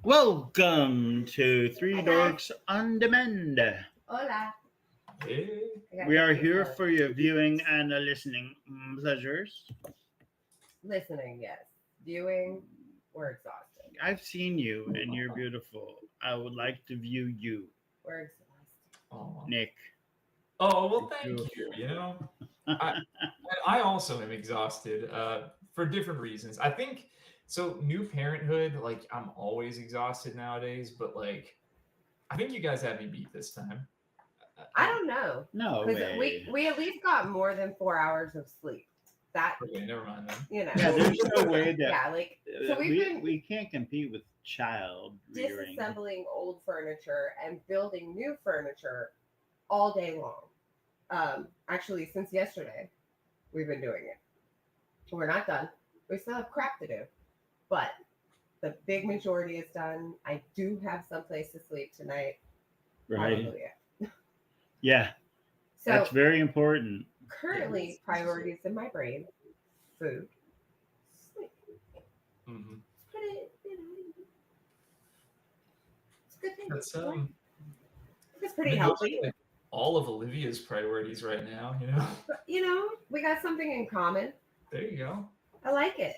Welcome to Three Hi guys. Dorks on Demand. Hola. Hey, I got We are nothing here for for your viewing and listening pleasures. listening. Yes. Viewing. We're exhausted. I've seen you and you're beautiful. I would like to view you, We're exhausted. oh, Nick. well, thank you. I I also am exhausted for different reasons. I think so. New parenthood, like I'm always exhausted nowadays, but like I think you guys had me beat this time. I don't know No because we way. we at least got more than 4 hours of sleep. That Okay, never mind then. Yeah, there's no way that yeah, like so we've been we can't compete with child rearing. disassembling old furniture and building new furniture all day long. Actually, since yesterday, we've been doing it. We're not done. We still have crap to do, but the big majority is done. I do have some place to sleep tonight. Right? Hallelujah. Yeah, So that's very important. currently, priorities in my brain: food, sleep. Mm-hmm. It's pretty, it's a good thing. That's It's pretty I mean, those healthy. are, like, all of Olivia's priorities right now. But we got something in common. There you go. I like it,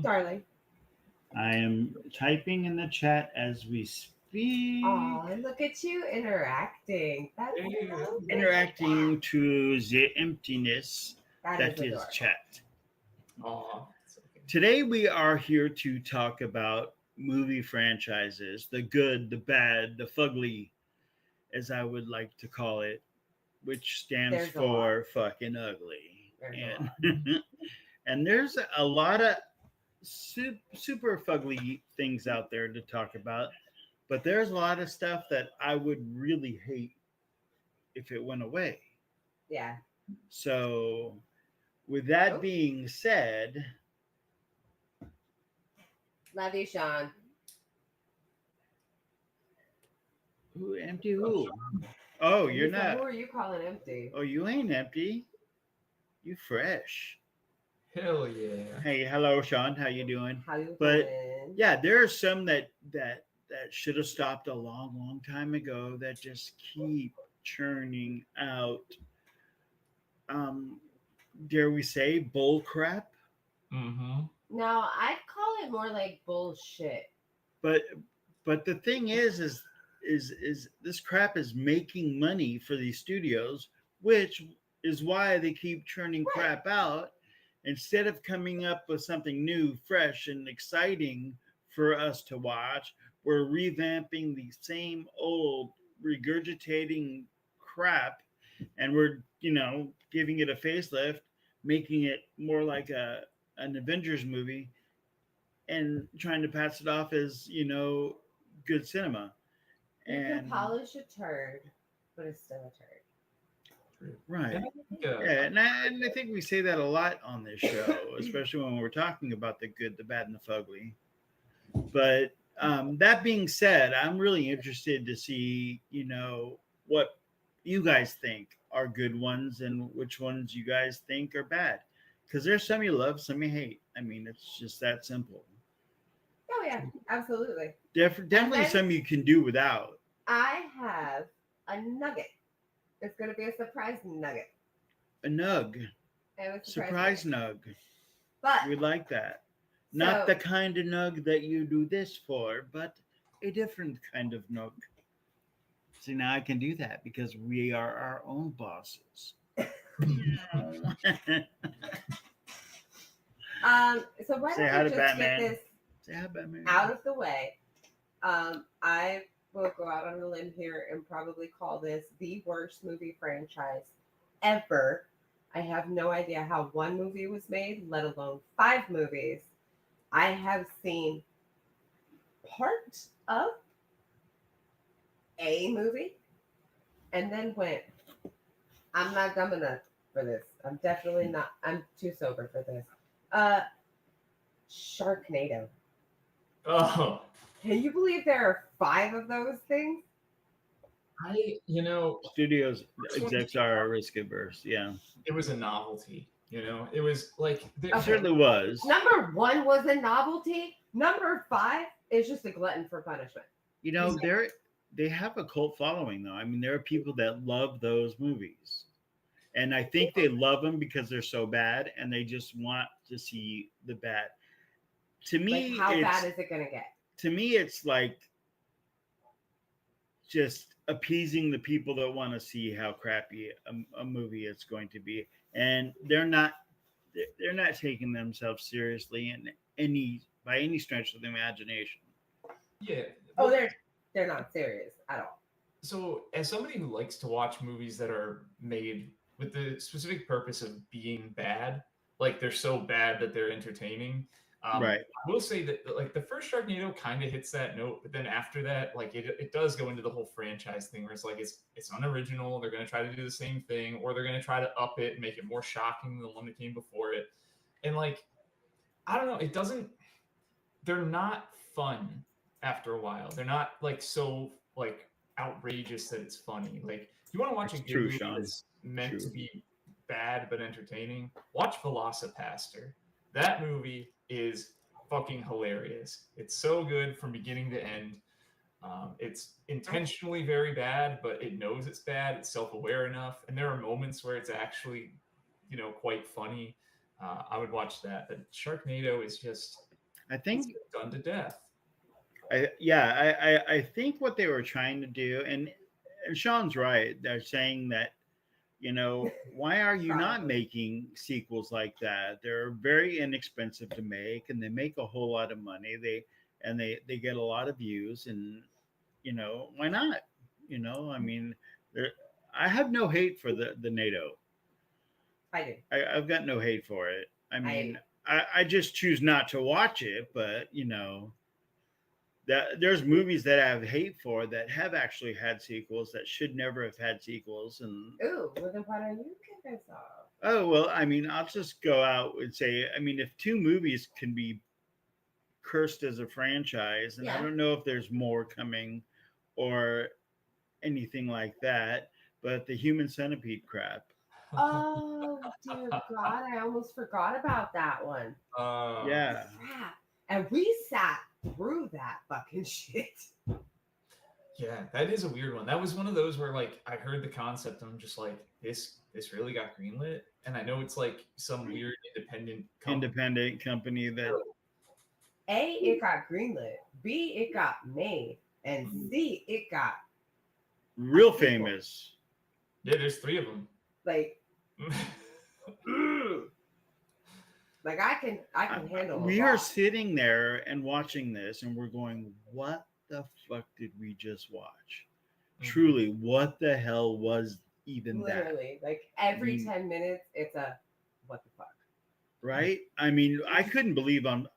darling. I am typing in the chat as we speak. Oh, look at you interacting. That's There you go. so Interacting to the emptiness that is adorable. chat. Oh, it's okay. Today we are here to talk about movie franchises, the good, the bad, the fugly, as I would like to call it, which stands There's a for fucking ugly. There's a And and there's a lot of super fugly things out there to talk about, but there's a lot of stuff that I would really hate if it went away. Yeah. So, with that Oh. being said, Love you, Sean. who empty who? Oh, you're He said, not. who are you calling empty? Oh, you ain't empty. You fresh. Hell yeah. Hey, hello, Sean. How you doing? How you But doing? yeah, there are some that should have stopped a long time ago that just keep churning out. Um, dare we say bull crap? Mm-hmm. No, I'd call it more like bullshit. But the thing is this crap is making money for these studios, which is why they keep churning crap out instead of coming up with something new, fresh, and exciting for us to watch. We're revamping the same old regurgitating crap, and we're giving it a facelift, making it more like an Avengers movie, and trying to pass it off as good cinema. You And can polish a turd, but it's still a turd. right, And I think, yeah, and I think we say that a lot on this show, especially when we're talking about the good, the bad, and the fugly. But that being said, I'm really interested to see what you guys think are good ones and which ones you guys think are bad, because there's some you love, some you hate. I mean, it's just that simple. Oh yeah, absolutely. Definitely then- some you can do without. I have a nugget. It's gonna be a surprise nugget. A nug, I have a surprise nug. But We like that. Not the kind of nug that you do this for, but a different kind of nug. See, now I can do that because we are our own bosses. so why Say don't hi we to just Batman. get this Say hi, Batman. out of the way? I will go out on a limb here and probably call this the worst movie franchise ever. I have no idea how one movie was made, let alone 5 movies. I have seen part of a movie and then went, I'm not dumb enough for this. I'm definitely not. I'm too sober for this. Sharknado. oh, Can you believe there are 5 of those things? Studios execs are risk averse. Yeah, it was a novelty. It was like it certainly was. Number 1 was a novelty. Number 5 is just a glutton for punishment. You know, they have a cult following though. I mean, there are people that love those movies. And I think they love them because they're so bad and they just want to see the bad. To Like, me, how bad is it gonna get? it's like just appeasing the people that want to see how crappy a movie it's going to be, and they're not taking themselves seriously in any by any stretch of the imagination. Yeah. Oh, they're not serious at all. So, as somebody who likes to watch movies that are made with the specific purpose of being bad, like they're so bad that they're entertaining, Right. I will say that like the first Sharknado kind of hits that note, but then after that, like it does go into the whole franchise thing where it's like it's unoriginal. They're going to try to do the same thing, or they're going to try to up it and make it more shocking than the one that came before it. And like I don't know, it doesn't. They're not fun after a while. They're not like so like outrageous that it's funny. Like you want to watch It's a good true, movie Sean. that's meant True. to be bad but entertaining, watch Velocipaster. That movie is fucking hilarious. It's so good from beginning to end. It's intentionally very bad, but it knows it's bad. It's self-aware enough, and there are moments where it's actually, quite funny. I would watch that. But Sharknado is just I think it's done to death. I think what they were trying to do, and Sean's right. They're saying that, why are you not Probably. making sequels like that? They're very inexpensive to make, and they make a whole lot of money. They get a lot of views, and why not? I mean, there. I have no hate for the NATO. I do. I've got no hate for it. I I mean, I just choose not to watch it, but that there's movies that I have hate for that have actually had sequels that should never have had sequels. And ooh, well then why don't you kick us off? oh well, I mean, I'll just go out and say, I mean, if two movies can be cursed as a franchise, and I Yeah. don't know if there's more coming or anything like that, but the Human Centipede crap. Oh dear God, I almost forgot about that one. Yeah. Crap. And we sat through that fucking shit. Yeah, that is a weird one. That was one of those where like I heard the concept and I'm just like, this really got greenlit. And I know it's like some weird Independent company that A, it got greenlit. B, it got made. And C, it got real famous. Yeah, there's 3 of them. like like I can handle we a are lot. sitting there and watching this and we're going, what the fuck did we just watch? Truly, what the hell was even Literally, like every I mean, 10 minutes, it's a what the fuck. right? I mean, I couldn't believe I'm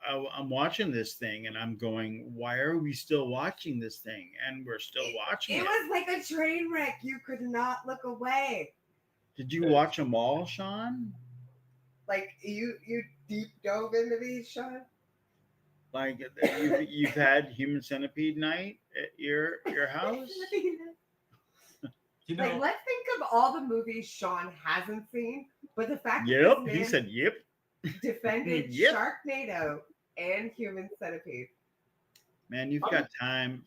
watching this thing and I'm going, why are we still watching this thing? And we're still watching it. It was like a train wreck. You could not look away. Did you watch them all, Sean? Like you deep dove into these, Sean? Like you've had Human Centipede night at your house? Like, let's think of all the movies Sean hasn't seen, but the fact Yep, that this he man said yep. defended Yep. Sharknado and Human Centipede. Man, you've got time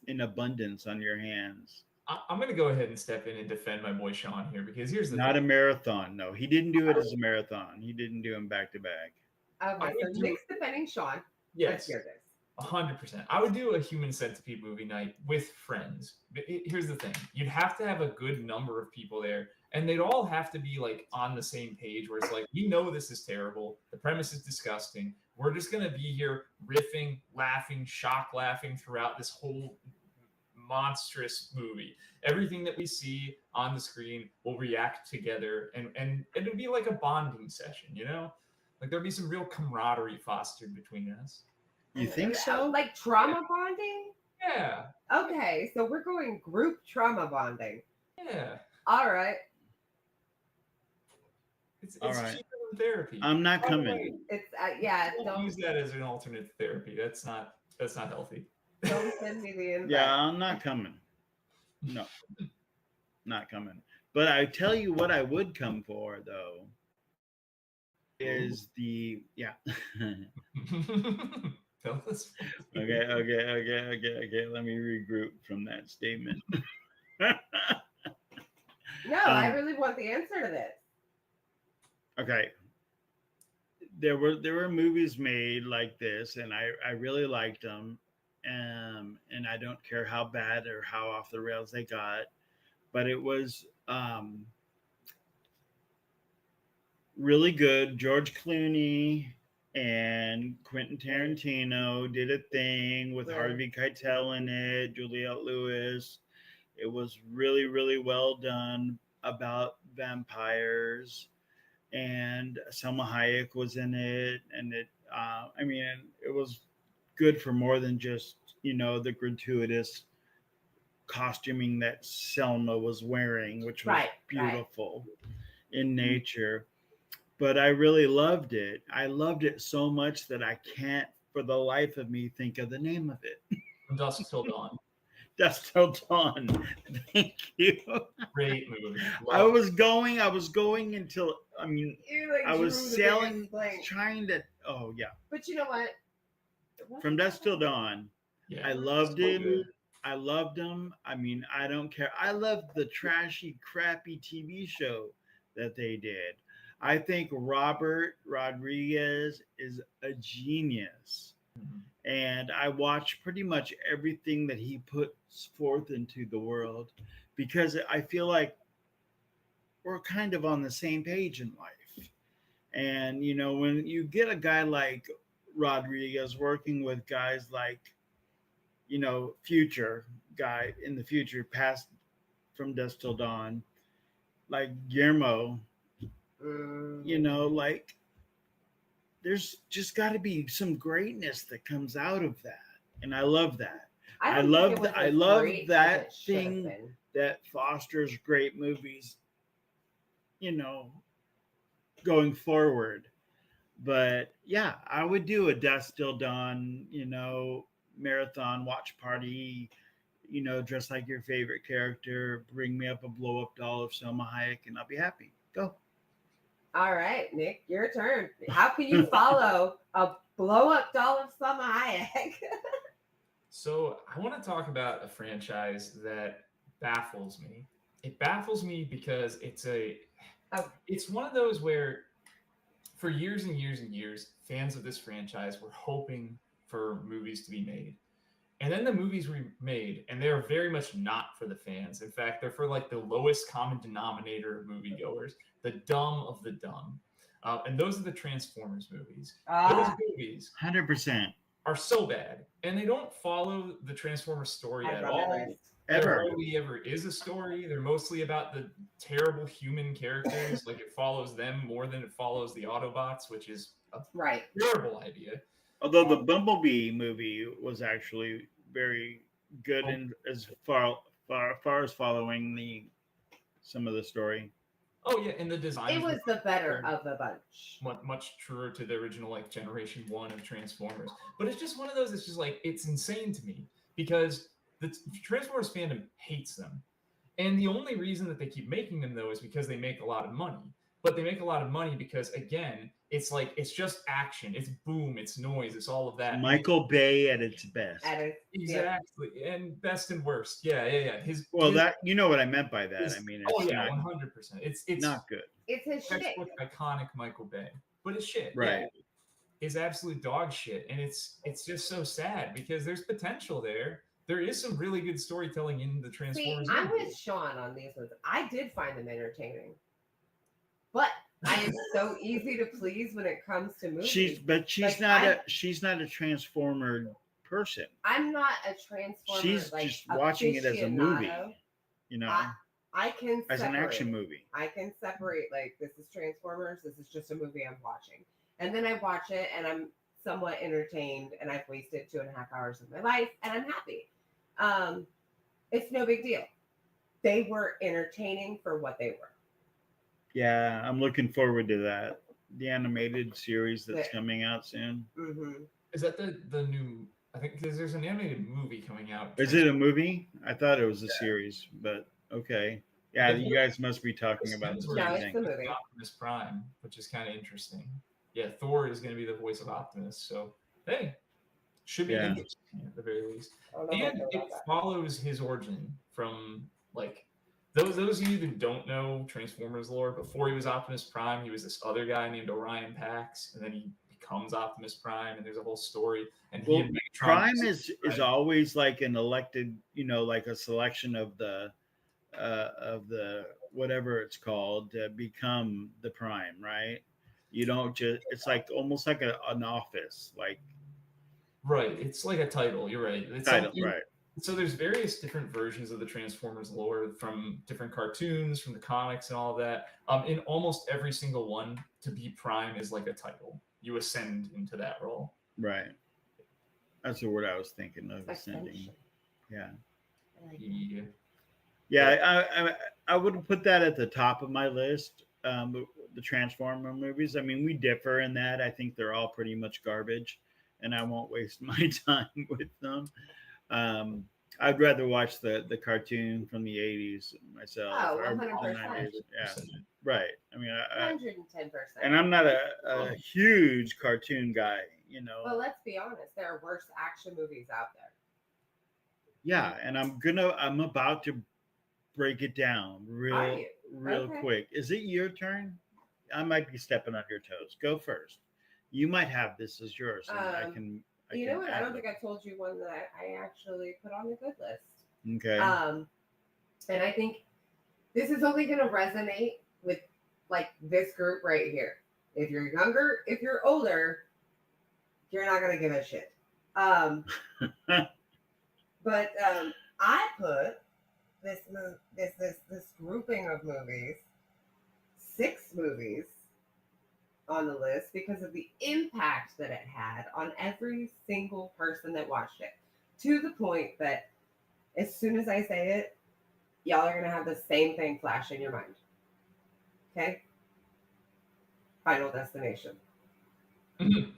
in abundance on your hands. I'm going to go ahead and step in and defend my boy Sean here because here's the Not thing. a marathon. No, he didn't do it as a marathon. He didn't do them back to back. Okay, so Nick's defending Sean. Let's Yes, hear this. 100%. I would do a Human Centipede movie night with friends. But here's the thing: you'd have to have a good number of people there, and they'd all have to be like on the same page. Where it's like, we know this is terrible. The premise is disgusting. We're just gonna be here riffing, laughing, shock laughing throughout this whole monstrous movie. Everything that we see on the screen will react together, and it'll be like a bonding session. Like there'll be some real camaraderie fostered between us. You think so? Like trauma bonding? Yeah. Okay, so we're going group trauma bonding. Yeah. All right. It's All right. cheaper than therapy. I'm not coming. It's yeah. Don't use that as an alternate therapy. That's not healthy. Don't send me the invite. Yeah, I'm not coming. No, not coming. But I tell you what, I would come for though. Is the Tell us. Okay. Let me regroup from that statement. No, I Um, really want the answer to this. okay. There were movies made like this, and I really liked them. And I don't care how bad or how off the rails they got, but it was really good. George Clooney and Quentin Tarantino did a thing with Right. Harvey Keitel in it, Juliette Lewis. It was really, really well done about vampires, and Selma Hayek was in it, and I mean, it was good for more than just the gratuitous costuming that Selma was wearing, which was Right. beautiful in nature. But I really loved it. I loved it so much that I can't, for the life of me, think of the name of it. From Dusk Till Dawn. Dusk Till Dawn. Thank you. Great movie. I Love was going until You like I was drew the sailing, biggest blank. trying to. Oh yeah, But you know what? It wasn't From Dusk that Till bad. Dawn. Yeah, I loved so it. good. I loved them. I mean, I don't care. I loved the trashy, crappy TV show that they did. I think Robert Rodriguez is a genius. Mhm. And I watch pretty much everything that he puts forth into the world because I feel like we're kind of on the same page in life. And, when you get a guy like Rodriguez working with guys like, future guy in the future, past From Dusk Till Dawn, like Guillermo, like there's just got to be some greatness that comes out of that. And I love that. I don't think it was I as love great as that it should have thing been. that fosters great movies, you know, going forward. But yeah, I would do a Dusk Till Dawn, marathon watch party, dress like your favorite character, bring me up a blow up doll of Selma Hayek, and I'll be happy. Go. All right, Nick, your turn. How can you follow a blow up doll of Selma Hayek? So I want to talk about a franchise that baffles me. It baffles me because it's one of those where for years and years and years, fans of this franchise were hoping for movies to be made. And then the movies were made, and they're very much not for the fans. In fact, they're for like the lowest common denominator of moviegoers, the dumb of the dumb. And those are the Transformers movies. Those movies 100%. are so bad, and they don't follow the Transformers story I at love it, all. Rice. There Ever. hardly ever is a story. They're mostly about the terrible human characters. Like it follows them more than it follows the Autobots, which is a Right. terrible idea. Although the Bumblebee movie was actually very good in as far as following some of the story. Oh yeah, and the design It was the better of the bunch. much truer to the original like generation 1 of Transformers. But it's just one of those. It's just like it's insane to me because the Transformers fandom hates them, and the only reason that they keep making them though is because they make a lot of money. But they make a lot of money because again, it's like it's just action, it's boom, it's noise, it's all of that. Michael Bay at its best. Exactly, and best and worst. Yeah. His that you know what I meant by that. I mean, oh it's yeah, not 100%. It's not good. It's his shit. textbook iconic Michael Bay, but it's shit. Right. Yeah, is absolute dog shit, and it's just so sad because there's potential there. There is some really good storytelling in the See, Transformers. I'm movies. with Sean on these ones. I did find them entertaining, but I am so easy to please when it comes to movies. She's Like, not a Transformer person. I'm not a Transformer. She's like, just watching it as a movie, aficionado. I can as an separate. action movie. I can separate like this is Transformers, this is just a movie I'm watching. And then I watch it and I'm somewhat entertained and I've wasted 2.5 hours of my life and I'm happy. It's no big deal. They were entertaining for what they were. Yeah, I'm looking forward to that. The animated series that's coming out soon. Mm-hmm. Is that the new? I think because there's an animated movie coming out. Is it a movie? I thought it was a series, but okay. Yeah, you guys must be talking about the No, same it's thing. the movie. Optimus Prime, which is kind of interesting. Yeah, Thor is going to be the voice of Optimus. So hey, Should be Yeah. interesting at the very least. I don't know how I And feel it about that. follows his origin from like those of you that don't know Transformers lore. Before he was Optimus Prime, he was this other guy named Orion Pax, and then he becomes Optimus Prime, and there's a whole story. And he Well, and Megatron Prime is right? always like an elected, like a selection of the whatever it's called to become the Prime, right? You don't just. It's like almost like an office, like Right. It's like a title. You're right. It's title, something. right? So there's various different versions of the Transformers lore from different cartoons, from the comics, and all of that. In almost every single one, to be Prime is like a title. You ascend into that role. Right. That's the word I was thinking of. Like Ascending. ascension. Yeah. I like that. Yeah. Yeah, I would put that at the top of my list. The Transformer movies. I mean, we differ in that. I think they're all pretty much garbage, and I won't waste my time with them. Um, I'd rather watch the cartoon from the '80s myself. Oh, or 100%. the 90s. Yeah, right. I mean, 110%. and I'm not a huge cartoon guy. Well, let's be honest. There are worse action movies out there. Yeah, and I'm about to break it down Are you? real Okay. quick. Is it your turn? I might be stepping on your toes. Go first. You might have this as yours, and I can. You know what? I don't add think I told you one that I actually put on the good list. it. Okay. And I think this is only going to resonate with like this group right here. If you're younger, if you're older, you're not going to give a shit. But I put this grouping of movies, 6 movies on the list because of the impact that it had on every single person that watched it. To the point that as soon as I say it, y'all are going to have the same thing flash in your mind. Okay? Final Destination. Mhm.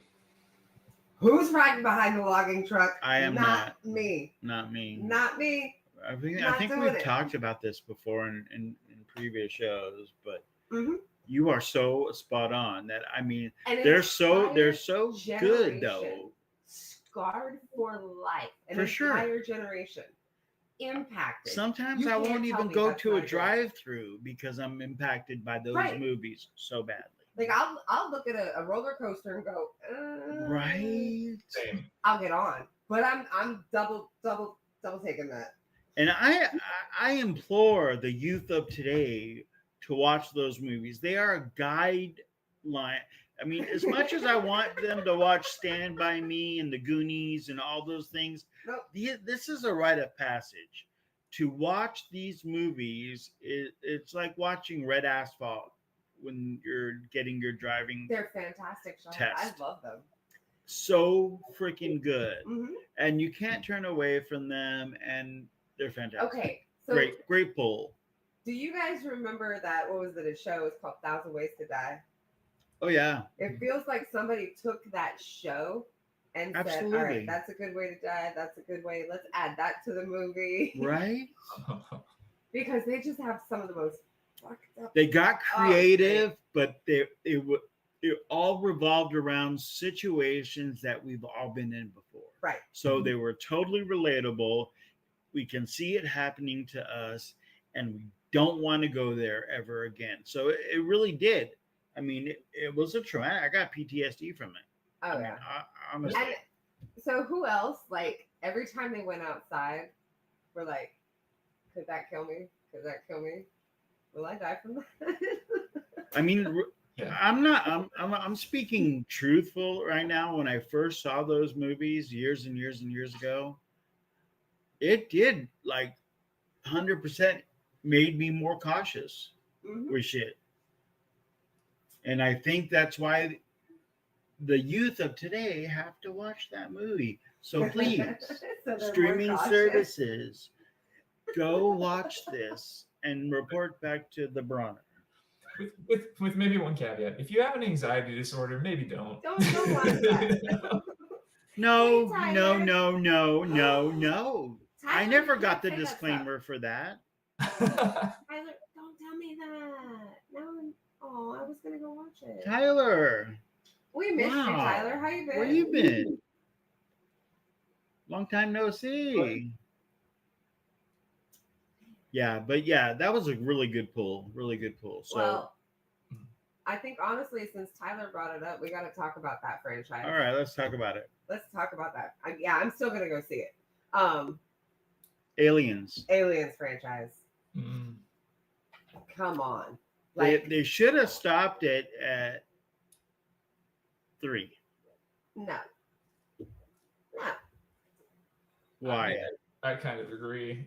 Who's riding behind the logging truck? I am not me. Not me. Not me. I not think doing we've it. talked about this before in previous shows, but Mm-hmm. you are so spot on that I mean And they're so good generation though. Scarred for life. An For sure. entire generation impacted. Sometimes You I can't won't tell even me go that's to not a a good drive-through because I'm impacted by those Right. movies so badly. Like I'll look at a roller coaster and go, Right. Same. I'll get on, but I'm double taking that. And I implore the youth of today to watch those movies. They are a guideline. I mean, as much as I want them to watch Stand By Me and The Goonies and all those things, Nope. this is a rite of passage. To watch these movies, it's like watching Red Asphalt when you're getting your driving. They're fantastic shows. Test. I love them. So freaking good. Mm-hmm. And you can't turn away from them, and they're fantastic. Okay, so Great pull. do you guys remember that? What was it? A show? It's called 1,000 Ways to Die. Oh yeah. It feels like somebody took that show and said, Absolutely. "All right, that's a good way to die. That's a good way. Let's add that to the movie." Right? Because they just have some of the most fucked up. They got creative, but it all revolved around situations that we've all been in before. Right. So they were totally relatable. We can see it happening to us, and we don't want to go there ever again. So it really did. I mean, it was a traumatic. I got PTSD from it. Oh yeah. Honestly. And so who else? Like every time they went outside, we're like, "Could that kill me? Could that kill me? Will I die from that?" I mean, Yeah. I'm speaking truthful right now. When I first saw those movies years and years and years ago, it did like 100% made me more cautious with shit. And I think that's why the youth of today have to watch that movie. So please, So they're streaming more cautious. services, go watch this and report back to the Bronner. With maybe one caveat. If you have an anxiety disorder, maybe don't. Don't watch that. No. Hey, No. I Tyler, never you got the can't say that disclaimer for that. Tyler, don't tell me that. No, I was gonna go watch it. Tyler, We missed you, wow. Tyler. How you been? where you been? Long time no see. Yeah, but yeah, that was a really good pull. Really good pull. So, Well, I think honestly, since Tyler brought it up, we got to talk about that franchise. all right, let's talk about it. Let's talk about that. I'm still gonna go see it. Aliens. Aliens franchise. Mm. Come on, They should have stopped it at 3. no. Why? I kind of agree.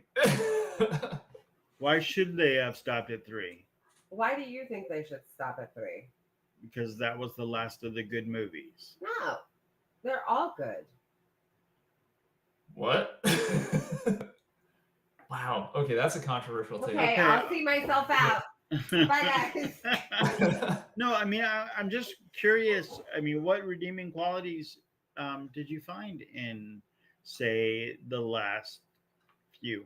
Why should they have stopped at 3? Why do you think they should stop at 3? Because that was the last of the good movies. No, they're all good. What? Wow. Okay, that's a controversial take. Okay, I'll see myself out. Bye, guys. No, I mean, I'm just curious. I mean, what redeeming qualities did you find in, say, the last few?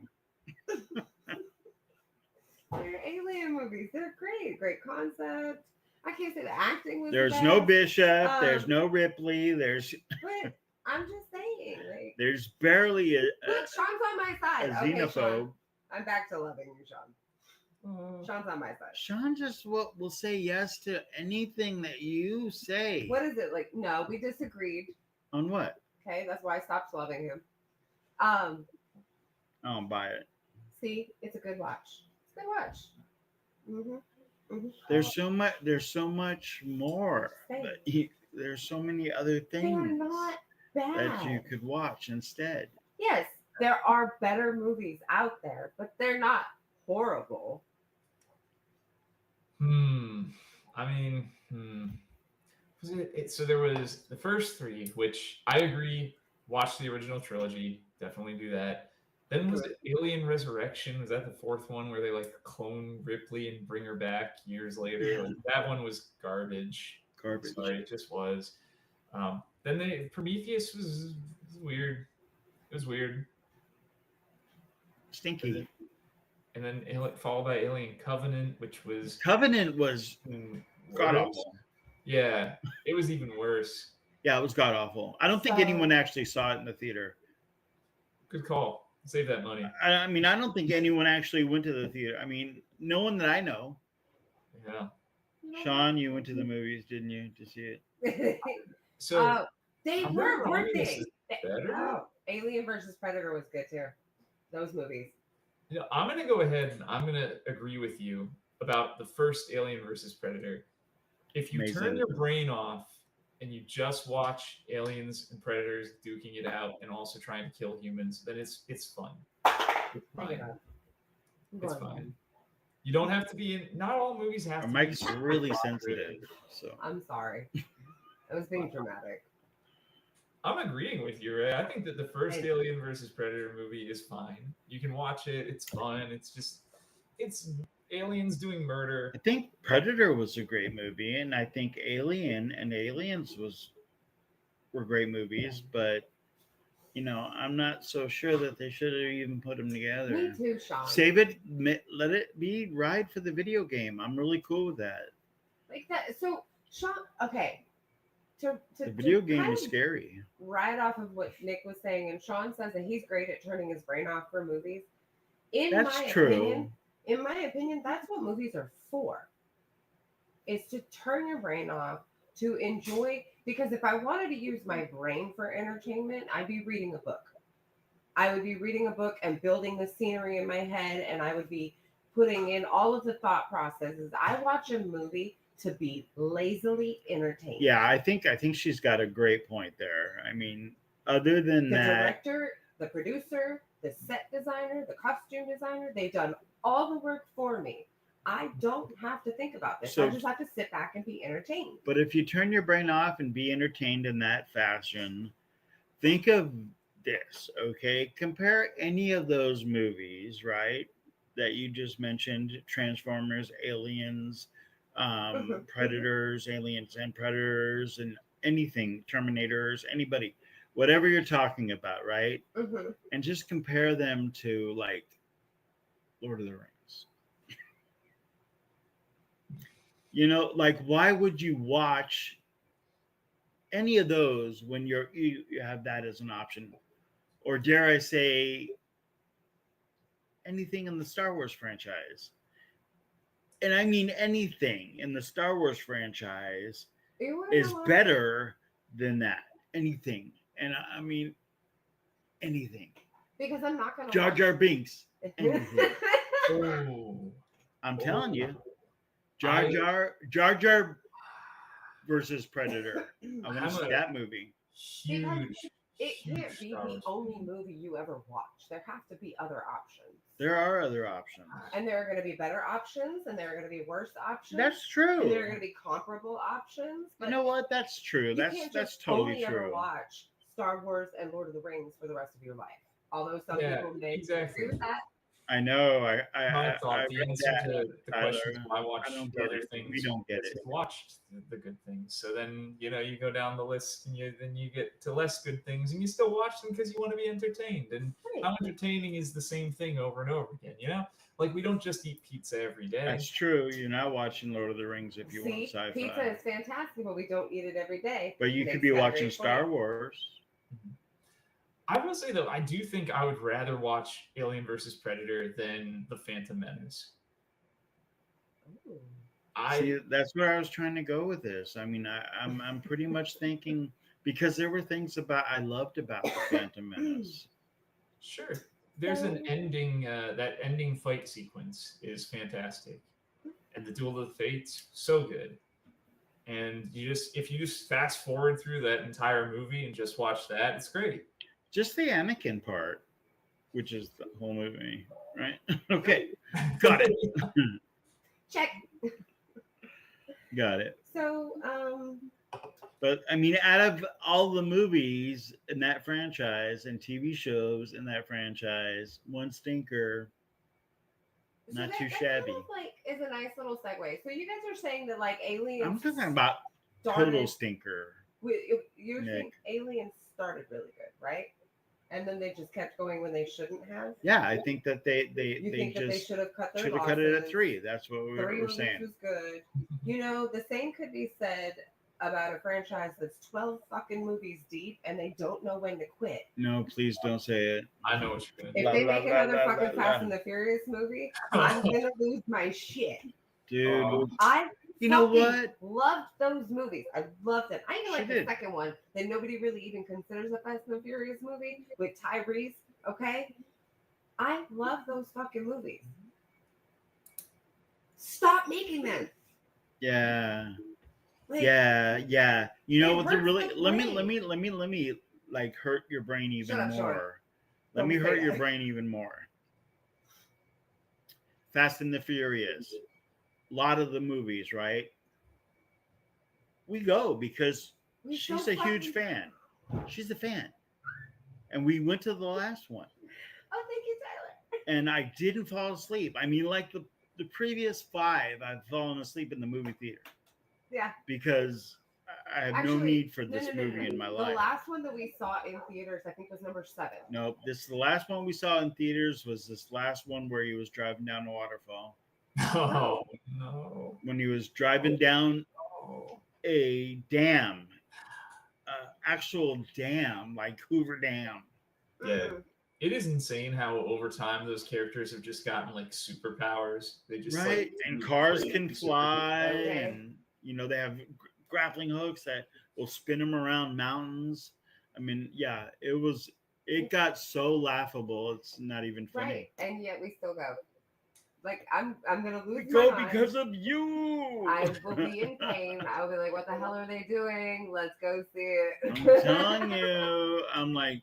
They're alien movies. They're great. Great concept. I can't say the acting was. There's the no best, Bishop. There's no Ripley. But I'm just saying, like, There's barely a look, Sean's on my side. Okay, xenophobe. Sean, I'm back to loving you, Sean. Sean's on my side. Sean just will say yes to anything that you say. What is it like? No, we disagreed. On what? Okay, that's why I stopped loving him. I don't buy it. See, it's a good watch. It's a good watch. There's so much. There's so much more. Same. But there's so many other They're things not bad. that you could watch instead. Yes, there are better movies out there, but they're not horrible. I mean, so there was the first 3, which I agree. Watch the original trilogy. Definitely do that. Then was it Alien Resurrection? Was that the 4th one where they like clone Ripley and bring her back years later? Yeah. Like, that one was garbage. Garbage. Sorry, it just was. Then Prometheus was weird. It was weird. Stinky. And then followed by Alien Covenant, which was Covenant was god worse. awful. Yeah, it was even worse. Yeah, it was god awful. I don't think anyone actually saw it in the theater. Good call. Save that money. I mean, I don't think anyone actually went to the theater. I mean, no one that I know. Yeah. Sean, you went to the movies, didn't you, to see it? So they I'm were, not weren't saying this they? is better. Oh, Alien versus Predator was good too. Those movies. I'm going to go ahead and I'm going to agree with you about the first Alien versus Predator. If you turn your brain off and you just watch aliens and predators duking it out and also trying to kill humans, then it's fun. It's fine. It's fine. You don't have to be in. Not all movies have Our to. mic's really sensitive, so I'm sorry. I was being dramatic. I'm agreeing with you, Ray. I think that the first Alien versus Predator movie is fine. You can watch it. It's fun. It's aliens doing murder. I think Predator was a great movie, and I think Alien and Aliens were great movies, but I'm not so sure that they should have even put them together. Me too, Sean. Save it, let it be ride for the video game. I'm really cool with that. Like that. So, Sean, okay. The video game is scary. Right off of what Nick was saying, and Sean says that he's great at turning his brain off for movies. That's true. In my opinion, that's what movies are for. Is to turn your brain off, to enjoy. Because if I wanted to use my brain for entertainment, I'd be reading a book. I would be reading a book and building the scenery in my head, and I would be putting in all of the thought processes. I watch a movie to be lazily entertained. Yeah, I think she's got a great point there. I mean, other than the that, director, the producer, the set designer, the costume designer, they've done all the work for me. I don't have to think about this. I just have to sit back and be entertained. But if you turn your brain off and be entertained in that fashion, think of this, okay? Compare any of those movies, right, that you just mentioned, Transformers, Aliens, Predators, Aliens and Predators, and anything, Terminators, anybody, whatever you're talking about, right? And just compare them to, like, Lord of the Rings. Like, why would you watch any of those when you have that as an option? or dare I say, anything in the Star Wars franchise. And I mean anything in the Star Wars franchise You wanna is know why? better than that. Anything. And I mean anything. Because I'm not gonna Jar watch. Jar Binks. Anything. Oh, I'm telling you. I- Jar Jar versus Predator. I want I'm to see a- that movie. huge. It huge can't be Star the Wars only fan. movie you ever watch. There have to be other options. There are other options. And there are going to be better options, and there are going to be worse options. That's true. And there are going to be comparable options. But You know what? That's true. you That's can't that's just totally only ever true. watch Star Wars and Lord of the Rings for the rest of your life. Although some Yeah, people may exactly. agree with that. I know. My thought, the read answer that, to the Tyler. question is why watch I don't get other it. things? We don't get because it. you've watched the good things. So then you go down the list, and then you get to less good things, and you still watch them because you want to be entertained. And how entertaining is the same thing over and over again? Like we don't just eat pizza every day. That's true. You're not watching Lord of the Rings if you want See, sci-fi. pizza is fantastic, but we don't eat it every day. But you Makes could be that a watching great Star point. Wars. I will say though, I do think I would rather watch Alien versus Predator than The Phantom Menace. Ooh. See, that's where I was trying to go with this. I mean, I'm pretty much thinking because there were things I loved about the Phantom Menace. Sure. There's an ending. That ending fight sequence is fantastic, and the Duel of the Fates so good. And if you just fast forward through that entire movie and just watch that, it's great. Just the Anakin part, which is the whole movie, right? Okay, got it. Check. Got it. So, But I mean, out of all the movies in that franchise and TV shows in that franchise, one stinker, not too shabby. Kind of like is a nice little segue. So you guys are saying that like aliens. I'm talking about total stinker. You're saying aliens started really good, right? And then they just kept going when they shouldn't have. Yeah, I think that they should have cut their should have cut it at 3. That's what we were saying. 3 was good. The same could be said about a franchise that's 12 fucking movies deep and they don't know when to quit. No, please don't say it. I know what you're If gonna they make another fucking Fast and the Furious movie, I'm gonna lose my shit. Dude. You know what? Loved those movies. I loved them. I even like the second one that nobody really even considers a Fast and the Furious movie with Tyrese. Okay, I love those fucking movies. Stop making them. Yeah. Like, yeah. You know what? hurts Really, the let brain. me like hurt your brain even Shut up, Sean. more. Let Don't me say hurt that. your brain even more. Fast and the Furious. A lot of the movies, right? We go because she's a huge fan. She's a fan. And we went to the last one. Oh, thank you, Tyler. And I didn't fall asleep. I mean, like the previous 5, I've fallen asleep in the movie theater. Yeah. Because I have no need for this movie in my life. The last one that we saw in theaters, I think, was number 7. Nope. The last one we saw in theaters was this last one where he was driving down the waterfall. Oh, no. When he was driving down a dam, actual dam, like Hoover Dam. Yeah. It is insane how over time those characters have just gotten like superpowers. They just right, and cars can fly, and they have grappling hooks that will spin them around mountains. I mean, yeah, it got so laughable. It's not even funny. Right, and yet we still go. Like I'm gonna lose. We go because of you. I will be in pain. I will be like, "What the hell are they doing? Let's go see it." I'm telling you, I'm like,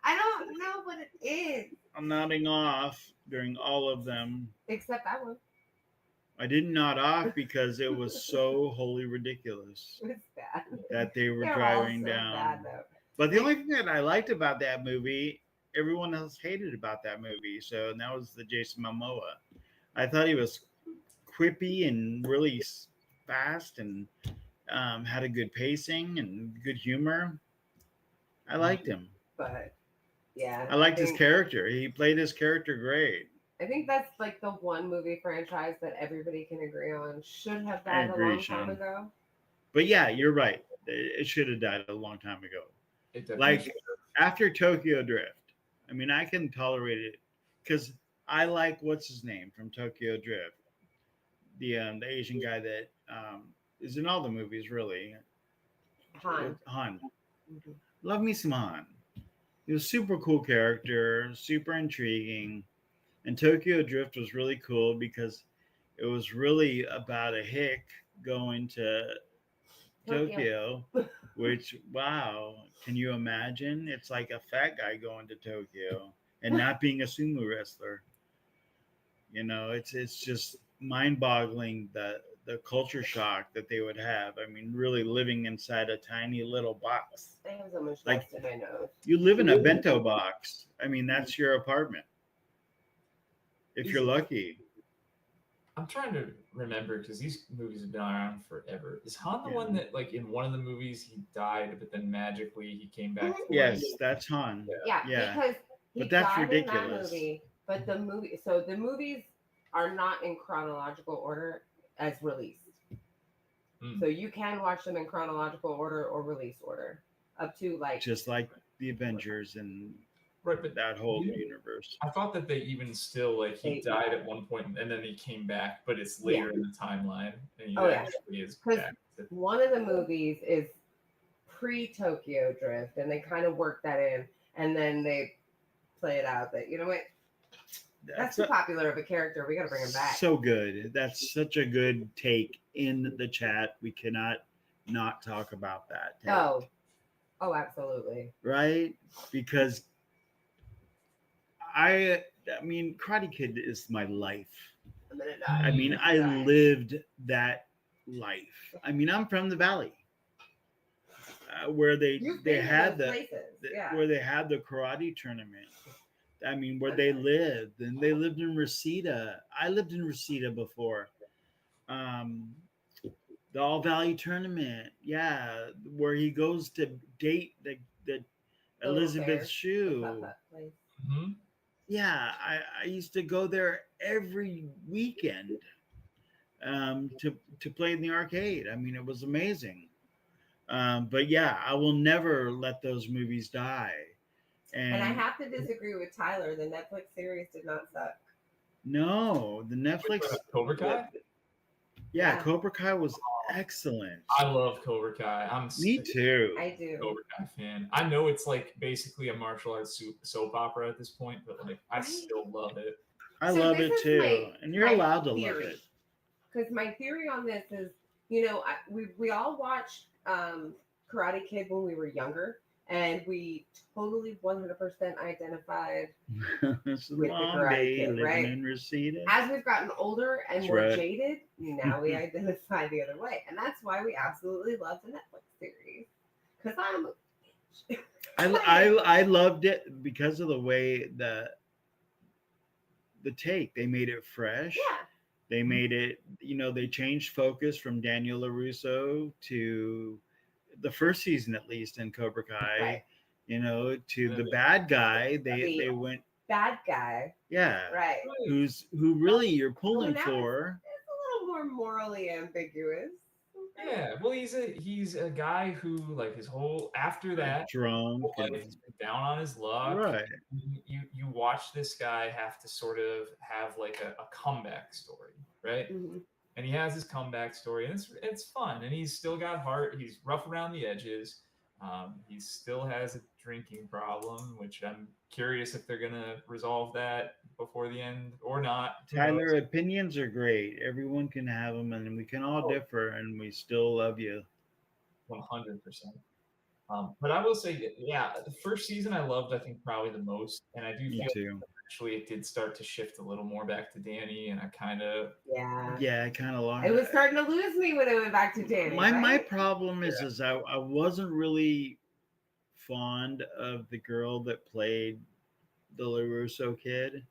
I don't know what it is. I'm nodding off during all of them. Except that one. I didn't nod off because it was so wholly ridiculous. It's bad. That they were They're driving all so down. bad, though. But the only thing that I liked about that movie, everyone else hated about that movie. So and that was the Jason Momoa. I thought he was quippy and really fast and had a good pacing and good humor. I liked him. But yeah, I liked his character. He played his character great. I think that's like the one movie franchise that everybody can agree on should have died a long time ago. But yeah, you're right. It should have died a long time ago. It like after Tokyo Drift, I mean, I can tolerate it because I like what's his name from Tokyo Drift, the Asian guy that is in all the movies, really. Han. Han. Mhm. Love me some Han. He was a super cool character, super intriguing, and Tokyo Drift was really cool because it was really about a hick going to Tokyo, which wow, can you imagine? It's like a fat guy going to Tokyo and not being a sumo wrestler. You know, it's just mind-boggling the culture shock that they would have. I mean, really living inside a tiny little box. I have so much Like dust in my nose. you live in a bento box. I mean, that's your apartment if you're Is- lucky. I'm trying to remember because these movies have been around forever. Is Han the Yeah. one that, like, in one of the movies he died, but then magically he came back to Yes, life? that's Han. Yeah, Yeah. because he But that's died in ridiculous. that movie, but the movie, so the movies are not in chronological order as released. Hmm. So you can watch them in chronological order or release order up to like Just like the Avengers and Right, but that whole you- universe. I thought that they even still, like, he They- died at one point and then he came back, but it's later in the timeline and he Oh, yeah. actually is 'Cause- back. one of the movies is pre Tokyo Drift, and they kind of work that in, and then they play it out that, you know what, that's too popular of a character. We got to bring him back. So good. That's such a good take in the chat. We cannot not talk about that. Take, Oh, absolutely. right? Because I mean, Karate Kid is my life. I'm gonna die. I mean, I Die. lived that life. I mean, I'm from the valley, where You've they been to had those the places. Yeah. where they had the karate tournament. I mean, where they lived, and they lived in Reseda. I lived in Reseda before. The All Valley tournament, yeah, where he goes to date the The little Elizabeth fair, the Shue. putt-putt place. Mhm. Yeah, I used to go there every weekend to play in the arcade. I mean, it was amazing. But yeah, I will never let those movies die. And I have to disagree with Tyler. The Netflix series did not suck. No, the Netflix. Cobra Kai? Yeah, Yeah. Cobra Kai was excellent. I love Cobra Kai. I'm Me such too. I do. a Cobra Kai fan. I know it's like basically a martial arts soap opera at this point, but like I Right. still love it. I So love this it is too, my- and you're my allowed to love theory. it. Because my theory on this is, you know, we all watched Karate Kid when we were younger, and we totally 100% identified. It's a With the long Karate day Kid, living right? in Reseda. As we've gotten older and That's more right. jaded, now we identify the other way, and that's why we absolutely love the Netflix series. Because I'm I loved it because of the way the take. They made it fresh. yeah. They made it, they changed focus from Daniel LaRusso to the first season, at least in Cobra Kai, Right. to the bad guy. They The went, bad guy, yeah, right? who really you're pulling now for. It's a little more morally ambiguous. Yeah, well, he's a guy who, like, his whole after that Drunk whole and life, he's been down on his luck. right. You watch this guy have to sort of have like a comeback story, right? Mhm. And he has his comeback story, and it's fun, and he's still got heart. He's rough around the edges. He still has a drinking problem, which I'm curious if they're gonna resolve that before the end or not. Who Tyler, knows? opinions are great. Everyone can have them, and we can all Oh. differ, and we still love you. 100%. But I will say, yeah, the first season I loved, I think, probably the most, and I do Me feel too. actually it did start to shift a little more back to Danny, and I kind of Yeah. Yeah, I kind of lost. It was starting to lose me when it went back to Danny. My right? problem is I wasn't really fond of the girl that played the LaRusso kid.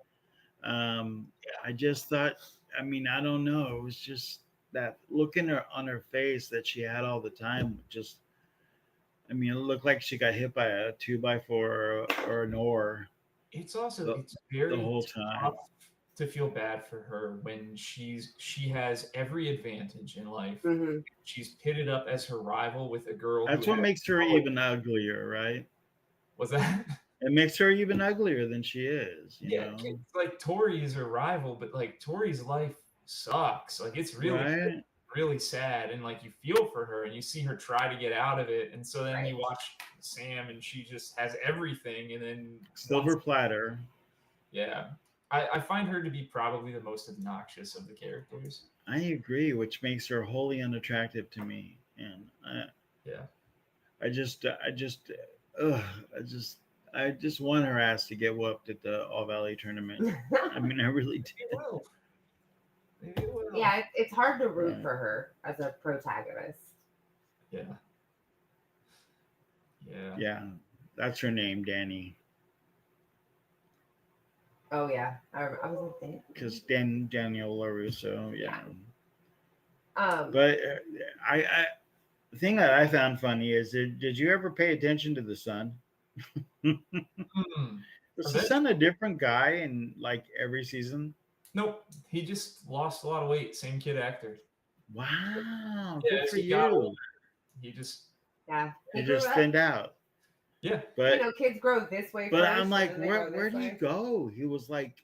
I just thought, I mean, I don't know. It was just that look in her on her face that she had all the time. Just, I mean, it looked like she got hit by a 2x4 or an oar it's also the, it's very the whole time. tough to feel bad for her when she has every advantage in life. Mhm. She's pitted up as her rival with a girl. That's who what has makes her no- even uglier, right? Was that? It makes her even uglier than she is, you Yeah, know? it's like Tori is her rival, but like Tori's life sucks. Like it's Right? really sad, and like you feel for her, and you see her try to get out of it, and so then Right. you watch Sam, and she just has everything, and then Silver platter. yeah, I find her to be probably the most obnoxious of the characters. I agree, which makes her wholly unattractive to me. And Yeah, ugh, I just, I just want her ass to get whooped at the All Valley tournament. I mean, I really do. they will. They will. Yeah, it's hard to root Right. for her as a protagonist. Yeah. Yeah. Yeah, that's her name, Danny. Oh yeah, I was like, Because Daniel LaRusso, yeah. um, But the thing that I found funny is, did you ever pay attention to the son? Hmm. Was the son a different guy in like every season? Nope. He just lost a lot of weight. Same kid actor. Wow, Yeah, good as for he got you. older, he just yeah, He grew just up. thinned out. yeah. But You know, kids grow this way but first. I'm like, and then they go where this did he way. go? He was like,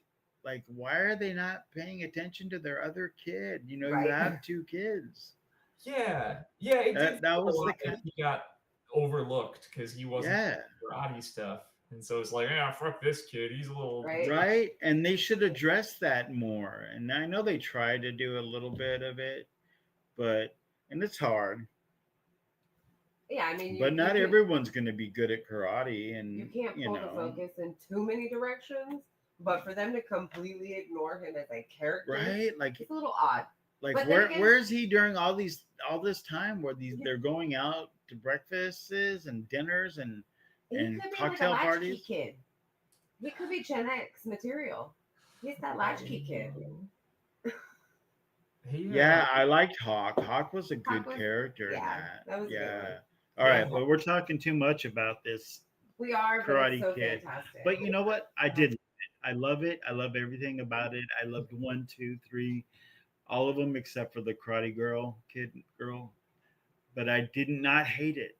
why are they not paying attention to their other kid? You know, you Right. have two kids. Yeah. Yeah. It did That feel was a the lot kind. like he got overlooked because he wasn't Yeah. karate stuff, and so it's like, yeah, fuck this kid. He's a little Right. Right, and they should address that more. And I know they try to do a little bit of it, but and it's hard. Yeah, I mean, But not everyone's going to be good at karate, you and can't pull the focus in too many directions. But for them to completely ignore him as a character, right, like it's a little odd. But then where again- where is he during all this time where they're going out to breakfasts and dinners and He could be cocktail like a latchkey parties? kid. He could be Gen X material. He's that latchkey kid. Yeah, I liked Hawk. Hawk was a good was- character in yeah, that. that was a good yeah. one. All Yeah. right, but we're talking too much about this We are, but Karate it's so Kid. fantastic. But you know what? I did. I love it. I love everything about it. I loved 1, 2, 3, all of them except for the Karate girl. But I did not hate it.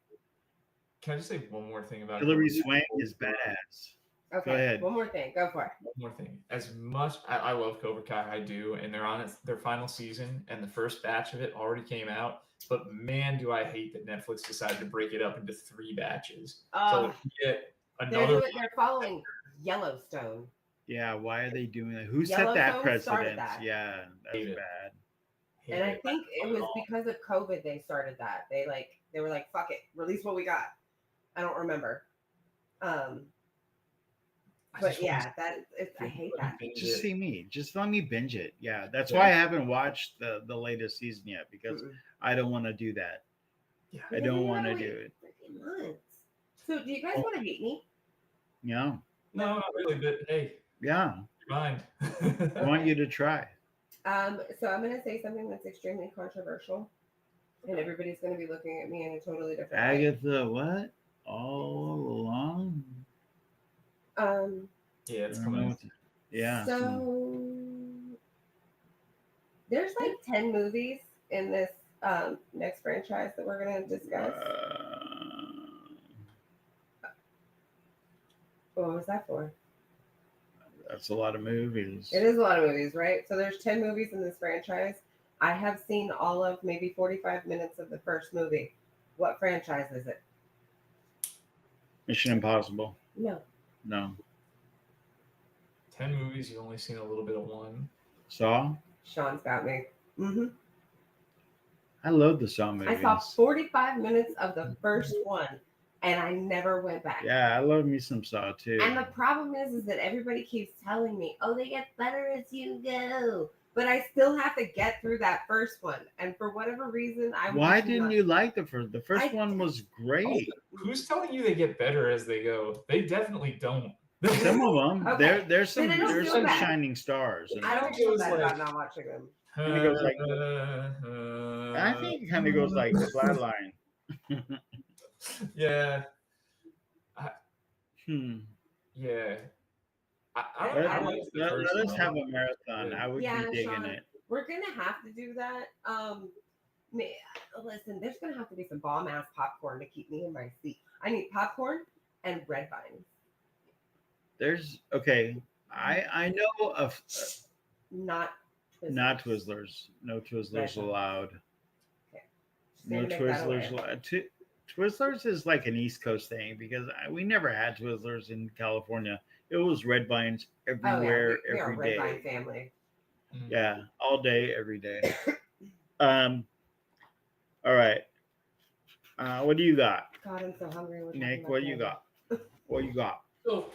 Can I just say one more thing about Hilary Cobra Kai? Swank is badass. Okay, Go ahead. one more thing. Go for it. One more thing. As much I love Cobra Kai, I do, and they're on their final season, and the first batch of it already came out. But man, do I hate that Netflix decided to break it up into 3 batches. So you get another. They're following Yellowstone. Yeah, why are they doing that? Who set that Yellowstone started precedent? that. Yeah, that's Hate it. bad. And I think it was because of COVID they started that. They were like, fuck it, release what we got. I don't remember. But yeah, I hate that. Just see me. Just let me binge it. Yeah, that's why I haven't watched the latest season yet, because I don't want to do that. Yeah, I don't want to do it. Freaking months. So do you guys want to beat me? Yeah, No, not really, but hey, yeah. your mind. I want you to try. So I'm gonna say something that's extremely controversial, and everybody's gonna be looking at me in a totally different way. Agatha, what? All along? Yeah, it's I don't coming. know. Yeah. So there's like 10 movies in this next franchise that we're gonna discuss. What was that for? That's a lot of movies. It is a lot of movies, right? So there's 10 movies in this franchise. I have seen all of maybe 45 minutes of the first movie. What franchise is it? Mission Impossible. No. No. 10 movies, you've only seen a little bit of one. Saw? Sean's got me. Mm-hmm. I love the Saw movies. I saw 45 minutes of the first one, and I never went back. Yeah, I love me some Saw too. And the problem is that everybody keeps telling me, oh, they get better as you go. But I still have to get through that first one. And for whatever reason, Why didn't you like the first? The first one was great. Who's telling you they get better as they go? They definitely don't. Some of them, Okay. there's some Then I don't feel some bad. shining stars. In I there. don't feel bad about not watching them. And it goes like, I think it kind of goes like Flatline. Yeah. Yeah. I like the Let first us one. have a marathon. I would Yeah, be digging Sean, it. we're going to have to do that. Listen, there's going to have to be some bomb-ass popcorn to keep me in my seat. I need popcorn and red vines. There's okay. I know of Not Twizzlers. not Twizzlers. No Red Twizzlers ones. allowed. Okay. Just No need to make that Twizzlers aware. allowed. Twizzlers is like an East Coast thing because we never had Twizzlers in California. It was red vines Oh yeah, everywhere, we are a every red vine day. family. Mm. Yeah, all day, every day. Um. All right. What do you got, God, I'm so hungry. We're talking Nick? about What do you candy. got? What you got? So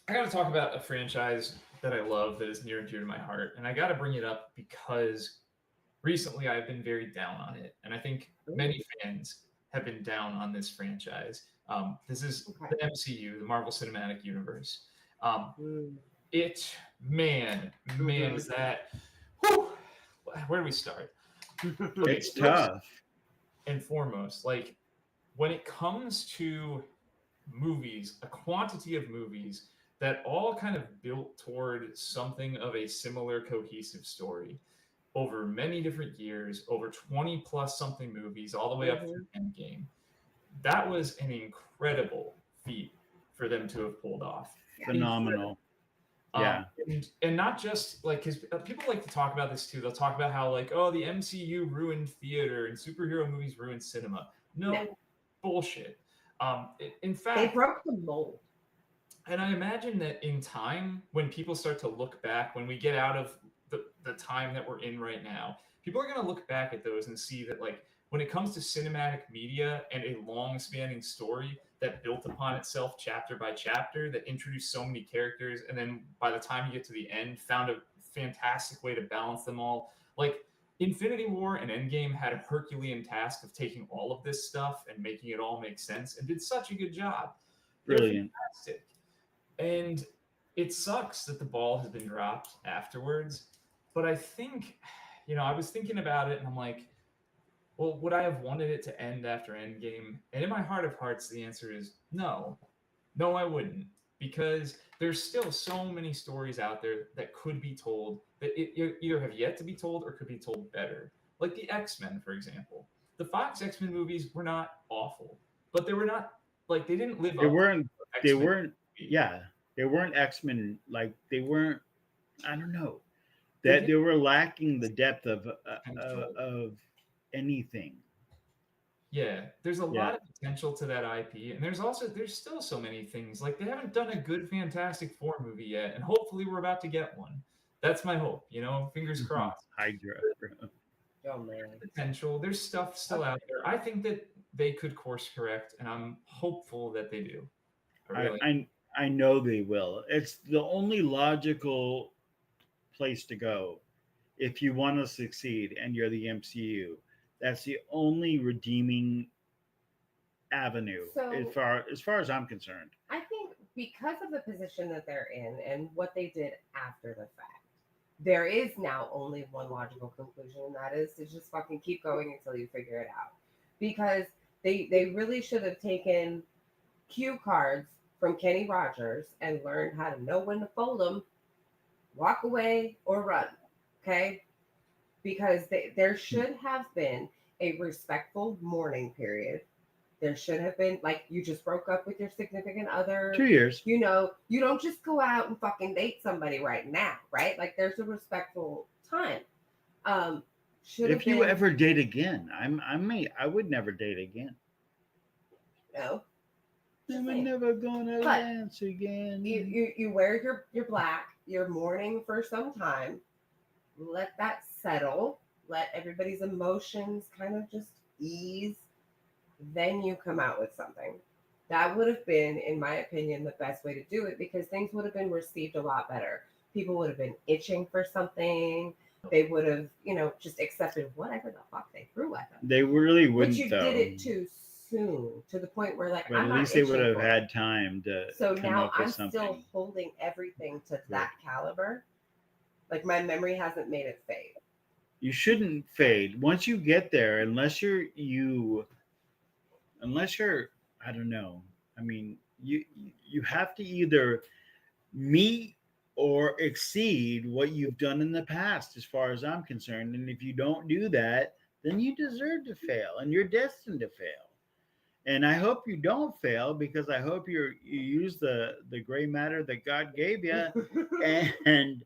I got to talk about a franchise that I love that is near and dear to my heart, and I got to bring it up because recently I've been very down on it, and I think many fans have been down on this franchise. This is Okay. the MCU, the Marvel Cinematic Universe. Um, Mm. it, man, Mhm. is that. Whew, where do we start? Okay, It's first tough. and foremost, like when it comes to movies, a quantity of movies that all kind of built toward something of a similar cohesive story over many different years, over 20 plus something movies, all the way up through Endgame. That was an incredible feat for them to have pulled off. Phenomenal. Yeah. And not just like because people like to talk about this too. They'll talk about how like, oh, the MCU ruined theater and superhero movies ruined cinema. No, bullshit. In They fact, broke the mold. and I imagine that in time, when people start to look back, when we get out of the time that we're in right now, people are going to look back at those and see that, like, when it comes to cinematic media and a long spanning story that built upon itself chapter by chapter, that introduced so many characters, and then by the time you get to the end, found a fantastic way to balance them all. Like, Infinity War and Endgame had a Herculean task of taking all of this stuff and making it all make sense and did such a good job. They're Brilliant. fantastic. And it sucks that the ball has been dropped afterwards. But I think, I was thinking about it and I'm like, well, would I have wanted it to end after Endgame? And in my heart of hearts, the answer is no. No, I wouldn't. Because there's still so many stories out there that could be told that either have yet to be told or could be told better. Like the X-Men, for example. The Fox X-Men movies were not awful, but they were not, like, they didn't live They up weren't. to They X-Men. weren't. Yeah, they weren't X-Men. Like they weren't. I don't know. They That didn't they were lacking the depth of potential. anything. Yeah, there's a Yeah. lot of potential to that IP, and there's still so many things. Like they haven't done a good Fantastic Four movie yet, and hopefully we're about to get one. That's my hope, fingers crossed. Hydra. Oh man. Potential. There's stuff still out there. I think that they could course correct, and I'm hopeful that they do. I I, really I know they will. It's the only logical place to go if you want to succeed and you're the MCU. That's the only redeeming avenue So- as far as I'm concerned. I think because of the position that they're in and what they did after the fact, there is now only one logical conclusion, and that is to just fucking keep going until you figure it out. Because they really should have taken cue cards from Kenny Rogers and learned how to know when to fold them, walk away, or run. Okay? Because there should have been a respectful mourning period. There should have been, like, you just broke up with your significant other. 2 years. You don't just go out and fucking date somebody right now, right? Like, there's a respectful time. Should have If you been, ever date again, I would never date again. no. I'm saying. never gonna But dance again. You wear your black, you're mourning for some time. Let that settle. Let everybody's emotions kind of just ease. Then you come out with something. That would have been, in my opinion, the best way to do it because things would have been received a lot better. People would have been itching for something. They would have, just accepted whatever the fuck they threw at them. They really But wouldn't, you though. did it too soon to the point where, like, But I'm at not least they would itching have for it. had time to So come now up with I'm something. still holding everything to that caliber. Like, my memory hasn't made it fade. You shouldn't fade once you get there, unless you're I don't know. I mean, you have to either meet or exceed what you've done in the past, as far as I'm concerned. And if you don't do that, then you deserve to fail, and you're destined to fail. And I hope you don't fail, because I hope you use the gray matter that God gave you and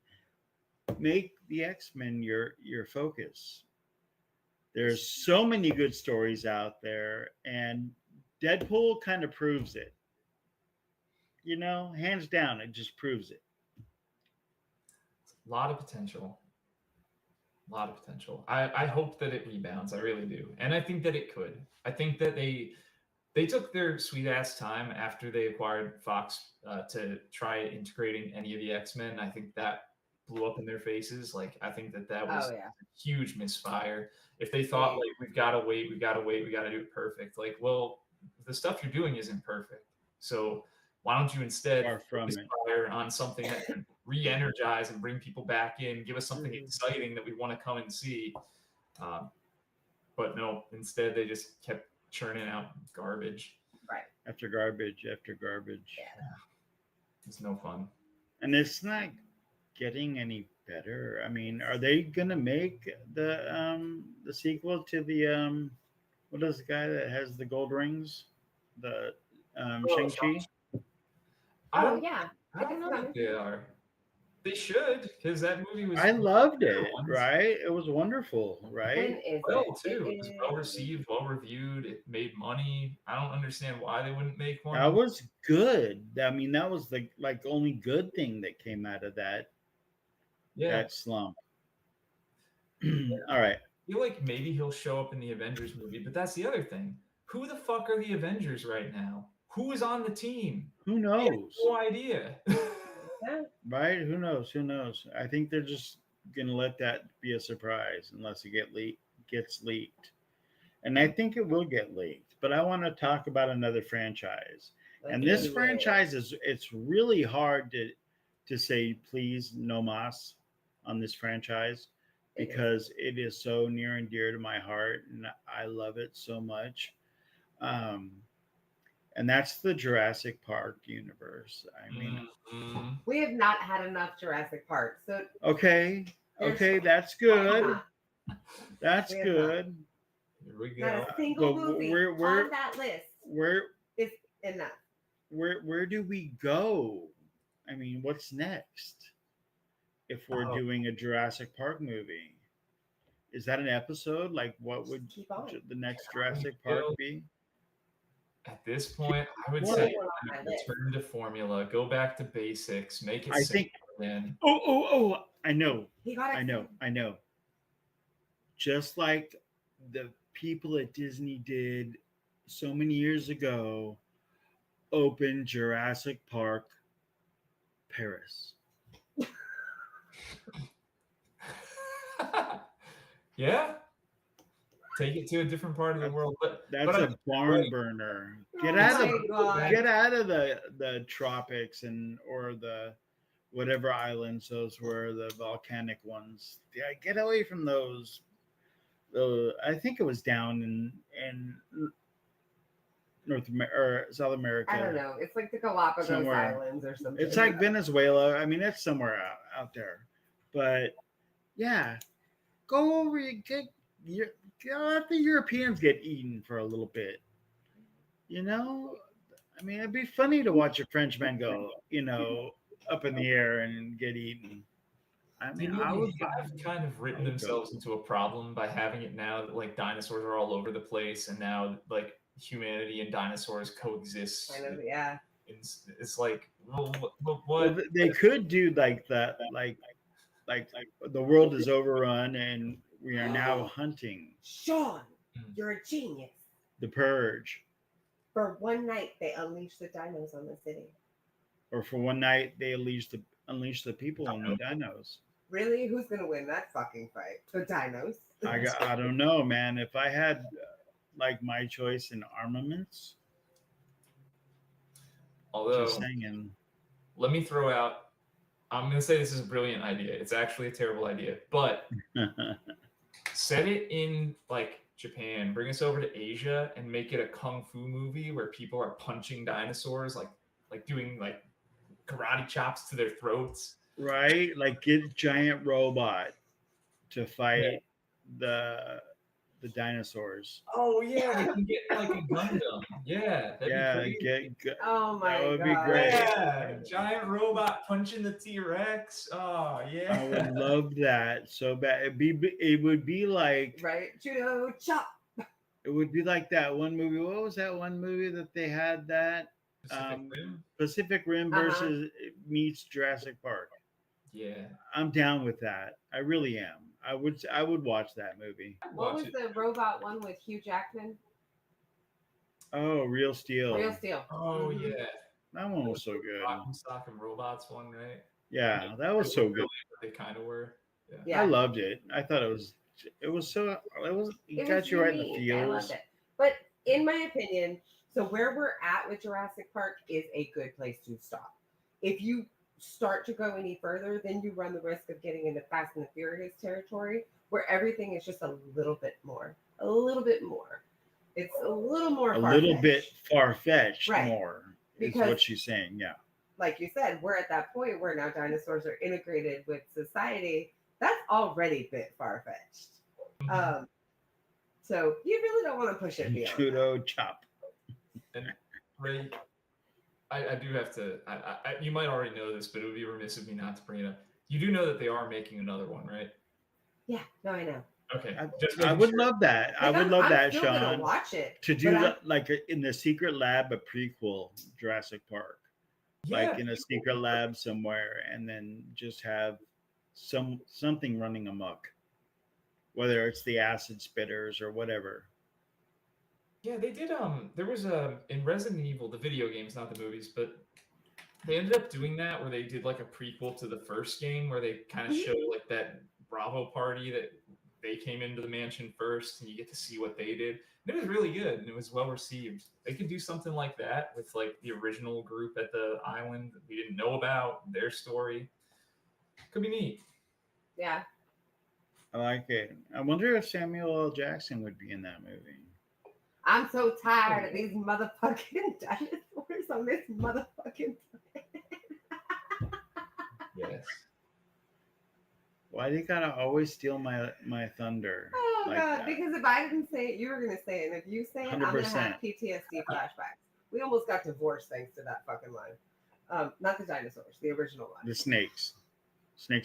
make the X-Men your focus. There's so many good stories out there, and Deadpool kind of proves it. You know, hands down, it just proves it. A lot of potential. A lot of potential. I hope that it rebounds. I really do. And I think that it could. I think that they took their sweet ass time after they acquired Fox to try integrating any of the X-Men. I think that blew up in their faces. Like, I think that was Oh yeah. a huge misfire. If they thought, like, we've got to wait, we got to do it perfect. Like, well, the stuff you're doing isn't perfect. So why don't you instead Far from focus it. fire on something that can re-energize and bring people back in, give us something Mhm. exciting that we want to come and see. Um, but no, instead they just kept churning out garbage. Right. After garbage after garbage. Yeah. It's no fun. And it's not getting any better. I mean, are they gonna make the sequel to the what is the guy that has the gold rings? The Oh, Shang-Chi? I Oh don't. yeah. I don't think they are. They should, because that movie was I loved better it, ones. right? It was wonderful, When right? is Well, it? too. It was well Is- received, well reviewed. It made money. I don't understand why they wouldn't make That one. was good. I mean, that was the like only good thing that came out of Yeah. that slump. All right. I feel like maybe he'll show up in the Avengers movie, but that's the other thing. Who the fuck are the Avengers right now? Who is on the team? Who I have knows? no idea. Yeah. Right? Who knows? Who knows? I think they're just gonna let that be a surprise unless it gets leaked. And I think it will get leaked. But I want to talk about another franchise. Let's And this do it. franchise it's really hard to say please no mas on this franchise, It is. because it is so near and dear to my heart and I love it so much. Um, and that's the Jurassic Park universe. I mean, Mhm. We have not had enough Jurassic Park, so okay, There's- okay, that's why good. not? That's We have not. good. Here we Not go. a single But movie we're on that list where is enough. where do we go? I mean, what's next if we're Oh. doing a Jurassic Park movie? Is that an episode? Like, what would Keep on. the next Jurassic Park be? At this point, I would What? say One on my list. return to formula, go back to basics, make it I simple think. again. Oh! I know, He got I know, I know. Just like the people at Disney did so many years ago, open Jurassic Park Paris. Yeah, take it to a different part of the world. That's but I a think barn right. burner. Oh Get out my of God. get out of the tropics or the whatever islands those were, the volcanic ones. Yeah, get away from those. I think it was down in North America or South America. I don't know. It's like the Galapagos Somewhere. Islands or something. It's like Venezuela. I mean, it's somewhere out there. But yeah, go over. Let the Europeans get eaten for a little bit. You know, I mean, it'd be funny to watch a Frenchman go, up in the air and get eaten. I mean, I they would. have kind of written I would go. themselves into a problem by having it now that like dinosaurs are all over the place, and now like humanity and dinosaurs coexist. Kind of, yeah. It's like, well, what? Well, they could do like that, like the world is overrun and we are now hunting Sean, Mm. you're a genius. the purge, For one night, they unleashed the dinos on the city. or for one night they unleash the people on the dinos. Really? Who's gonna win that fucking fight? The dinos. I don't know, man. If I had like my choice in armaments, Although, just saying. let me throw out. I'm gonna say this is a brilliant idea. It's actually a terrible idea, but set it in like Japan. Bring us over to Asia and make it a kung fu movie where people are punching dinosaurs, like doing like karate chops to their throats. Right? Like get giant robot to fight the the dinosaurs. Oh yeah, we can get like a Gundam. Yeah, that'd Yeah, be crazy. Oh my that would be god. great. Yeah, giant robot punching the T-Rex. Oh yeah. I would love that so bad. It would be like Right? Judo chop. it would be like that one movie. What was that one movie that they had that Pacific Rim. Pacific Rim Uh-huh. versus meets Jurassic Park? Yeah. I'm down with that. I really am. I would watch that movie. What Watch was it. the robot one with Hugh Jackman? Oh, Real Steel. Real Steel. Oh Mhm. yeah. That one was so good. Rock and Sock and Robots one, right? Yeah, that was so good. They kind of were. Yeah. Yeah. I loved it. I thought it was It got was you right in the unique. I loved feels. it. But in my opinion, so where we're at with Jurassic Park is a good place to stop. If you start to go any further, then you run the risk of getting into Fast and the Furious territory, where everything is just a little bit more. A little bit more. It's a little more A little far-fetched. bit far fetched Right. more is Because- what she's saying. Yeah. Like you said, we're at that point where now dinosaurs are integrated with society. That's already a bit far fetched. So you really don't want to push it beyond. Judo chop. And Ray, I do have to. You might already know this, but it would be remiss of me not to bring it up. You do know that they are making another one, right? Yeah, no, I know. Okay. I making would sure. love that. I Like, would love I'm that, still gonna Sean. watch it To do but that, like in the secret lab, a prequel Jurassic Park, like Yeah. in a secret lab somewhere, and then just have something running amok, whether it's the acid spitters or whatever. Yeah, they did. There was in Resident Evil, the video games, not the movies, but they ended up doing that where they did like a prequel to the first game where they kind of showed like that Bravo party that they came into the mansion first, and you get to see what they did. And it was really good, and it was well received. They could do something like that with like the original group at the island that we didn't know about, their story. Could be neat. yeah. I like it. I wonder if Samuel L. Jackson would be in that movie. I'm so tired of these motherfucking dinosaurs on this motherfucking. Yes. Why they gotta always steal my thunder? Oh like god! that? Because if I didn't say it, you were gonna say it, and if you say it, I'm gonna 100%. have PTSD flashbacks. We almost got divorced thanks to that fucking line. Not the dinosaurs, the original one. The snakes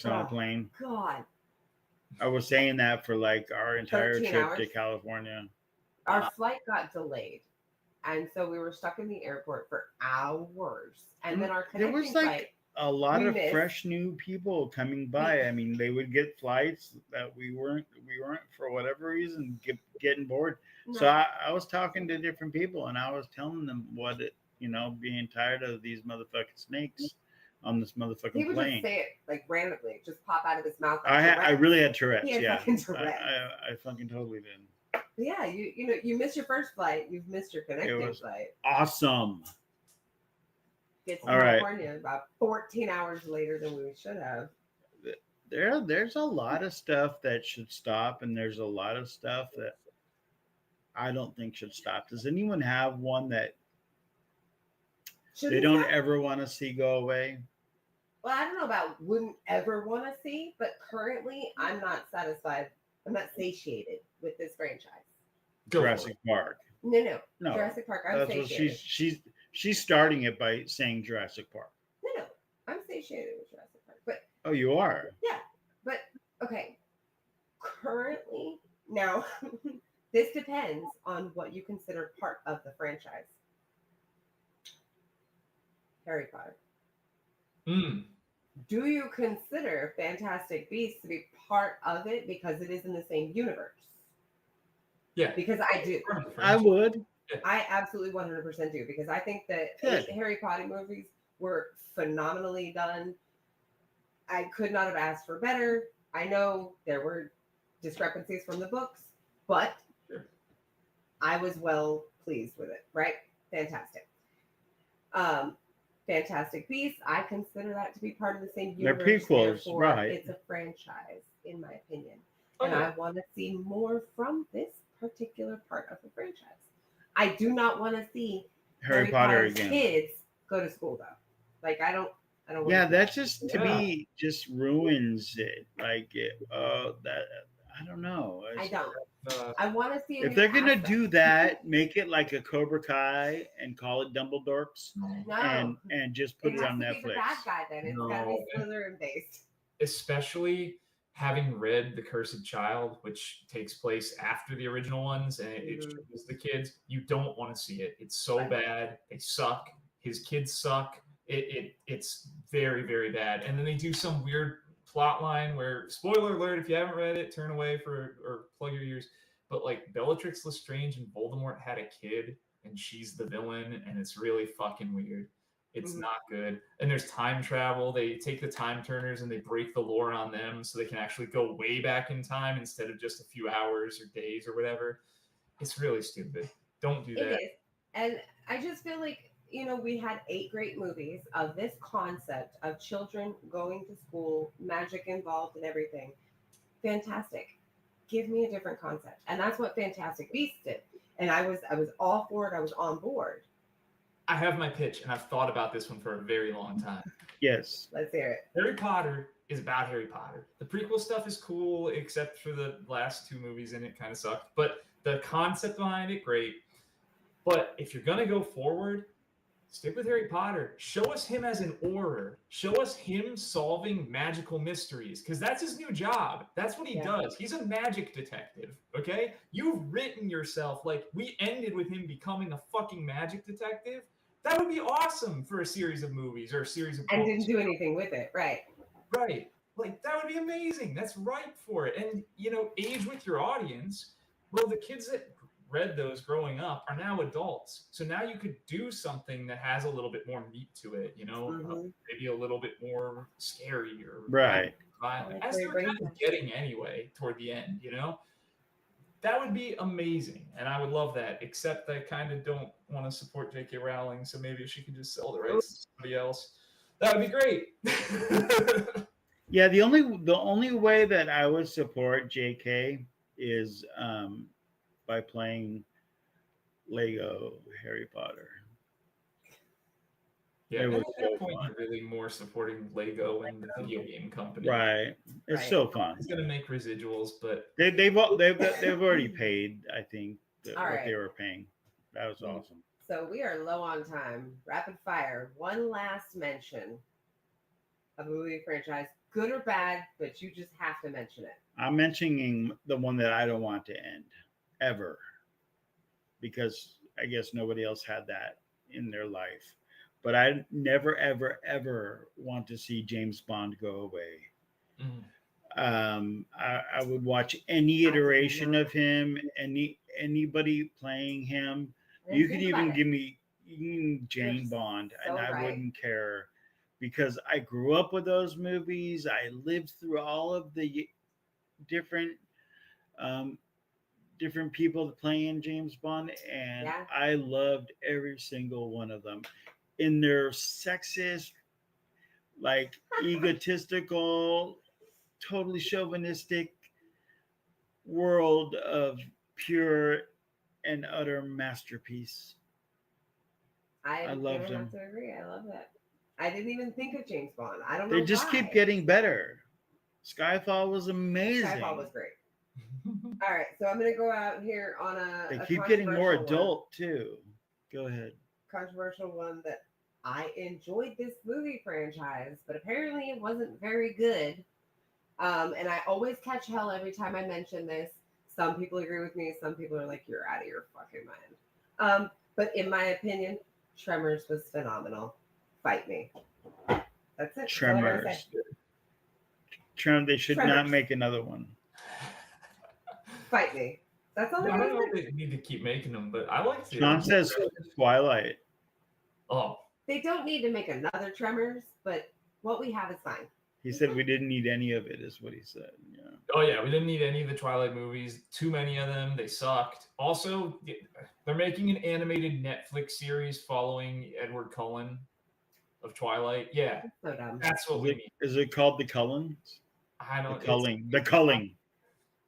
on a Oh. plane. God, I was saying that for like our entire 13 trip hours. to California. our flight got delayed, and so we were stuck in the airport for hours, and then our There connecting was like flight. a lot We of missed. fresh new people coming by. I mean, they would get flights that we weren't for whatever reason getting bored. So No. I was talking to different people and I was telling them what it, being tired of these motherfucking snakes on this He motherfucking would plane. just say it like randomly, just pop out of his mouth. Like I Tourette's. really had Tourette's. He had Yeah, fucking Tourette's. I fucking totally did. Yeah, you missed your first flight. You've missed your connecting was- flight. Awesome. Get to All right. California about 14 hours later than we should have. There's a lot of stuff that should stop, and there's a lot of stuff that I don't think should stop. Does anyone have one that Shouldn't they don't stop? ever want to see go away? Well, I don't know about wouldn't ever want to see, but currently I'm not satisfied. I'm not satiated with this franchise. Go for Jurassic Park. No. No, Jurassic Park. I'm that's what satiated. she's starting it by saying Jurassic Park. No. I'm satiated with Jurassic Park. But Oh, you are. okay. Currently, now this depends on what you consider part of the franchise. Harry Potter. Mm. Do you consider Fantastic Beasts to be part of it because it is in the same universe? Yeah. Because I do. Part of the I franchise. would. I absolutely 100% do because I think that Good. 8 Harry Potter movies were phenomenally done. I could not have asked for better. I know there were discrepancies from the books, but Sure. I was well pleased with it, right? Fantastic. Fantastic Beasts, I consider that to be part of the same They're universe. prequels, therefore right. It's a franchise, in my opinion. Oh, And yeah. I want to see more from this particular part of the franchise. I do not want to see Harry Potter Potter's again. kids go to school though. Like I don't wanna Yeah, see that just to Yeah. me just ruins it. Like that I don't know. I don't. Uh, I want to see. If they're gonna do that, make it like a Cobra Kai and call it Dorks, No, and just put it it has on to be the Netflix. bad guy. Then it's got to No. be Slytherin based. especially having read The Cursed Child, which takes place after the original ones, and it shows the kids. You don't want to see it. It's so Right. bad. They suck. His kids suck. It's very, very bad. And then they do some weird plot line where, spoiler alert, if you haven't read it, turn away or plug your ears. But like Bellatrix Lestrange and Voldemort had a kid, and she's the villain, and it's really fucking weird. It's not good. And there's time travel. They take the time turners and they break the lore on them so they can actually go way back in time instead of just a few hours or days or whatever. It's really stupid. Don't do that. It is. And I just feel like, we had 8 great movies of this concept of children going to school, magic involved and everything. Fantastic. Give me a different concept. And that's what Fantastic Beasts did. And I was all for it. I was on board. I have my pitch, and I've thought about this one for a very long time. Yes. Let's hear it. Harry Potter is about Harry Potter. The prequel stuff is cool, except for the last 2 movies, and it kind of sucked. But the concept behind it, great. But if you're going to go forward, stick with Harry Potter. Show us him as an Auror. Show us him solving magical mysteries, because that's his new job. That's what he does. He's a magic detective, okay? You've written yourself, like, we ended with him becoming a fucking magic detective. That would be awesome for a series of movies or a series of books. And didn't do anything with it, right? Right. Like, that would be amazing. That's ripe for it. And, age with your audience. Well, the kids that read those growing up are now adults. So now you could do something that has a little bit more meat to it, maybe a little bit more scary or Right. violent, as they're kind of getting anyway toward the end, That would be amazing, and I would love that, except I kind of don't want to support J.K. Rowling, so maybe if she could just sell the rights to somebody else, that would be great. Yeah, the only way that I would support J.K. is by playing Lego Harry Potter. Yeah, It at was that so point, fun. you're really more supporting Lego and the video game company. Right. It's Right. so fun. It's gonna make residuals, but They've already paid, I think, All what right. they were paying. That was awesome. So we are low on time. Rapid fire. One last mention of a movie franchise, good or bad, but you just have to mention it. I'm mentioning the one that I don't want to end ever, because I guess nobody else had that in their life. But I never, ever, ever want to see James Bond go away. I would watch any iteration of him, anybody playing him. You could even give me Jane Bond, and I wouldn't care, because I grew up with those movies. I lived through all of the different people playing James Bond, and I loved every single one of them in their sexist, like egotistical, totally chauvinistic world of pure and utter masterpiece. I loved have them. to agree. I love that. I didn't even think of James Bond. I don't know. They just keep getting better. Skyfall was amazing. Skyfall was great. All right, so I'm gonna go out here on They a keep getting more controversial adult one. too. Go ahead. Controversial one that I enjoyed this movie franchise, but apparently it wasn't very good. And I always catch hell every time I mention this. Some people agree with me. Some people are like, "You're out of your fucking mind." But in my opinion, Tremors was phenomenal. Fight me. That's it. Tremors. They should Tremors. not make another one. Fight me. That's all I don't know if they need to keep making them, but I like it. Sean says Twilight. Oh. They don't need to make another Tremors, but what we have is fine. He said we didn't need any of it, is what he said. Yeah. Oh yeah, we didn't need any of the Twilight movies. Too many of them. They sucked. Also, they're making an animated Netflix series following Edward Cullen of Twilight. Yeah, so dumb. That's what we need. Is it called The Cullens? I don't. The Culling.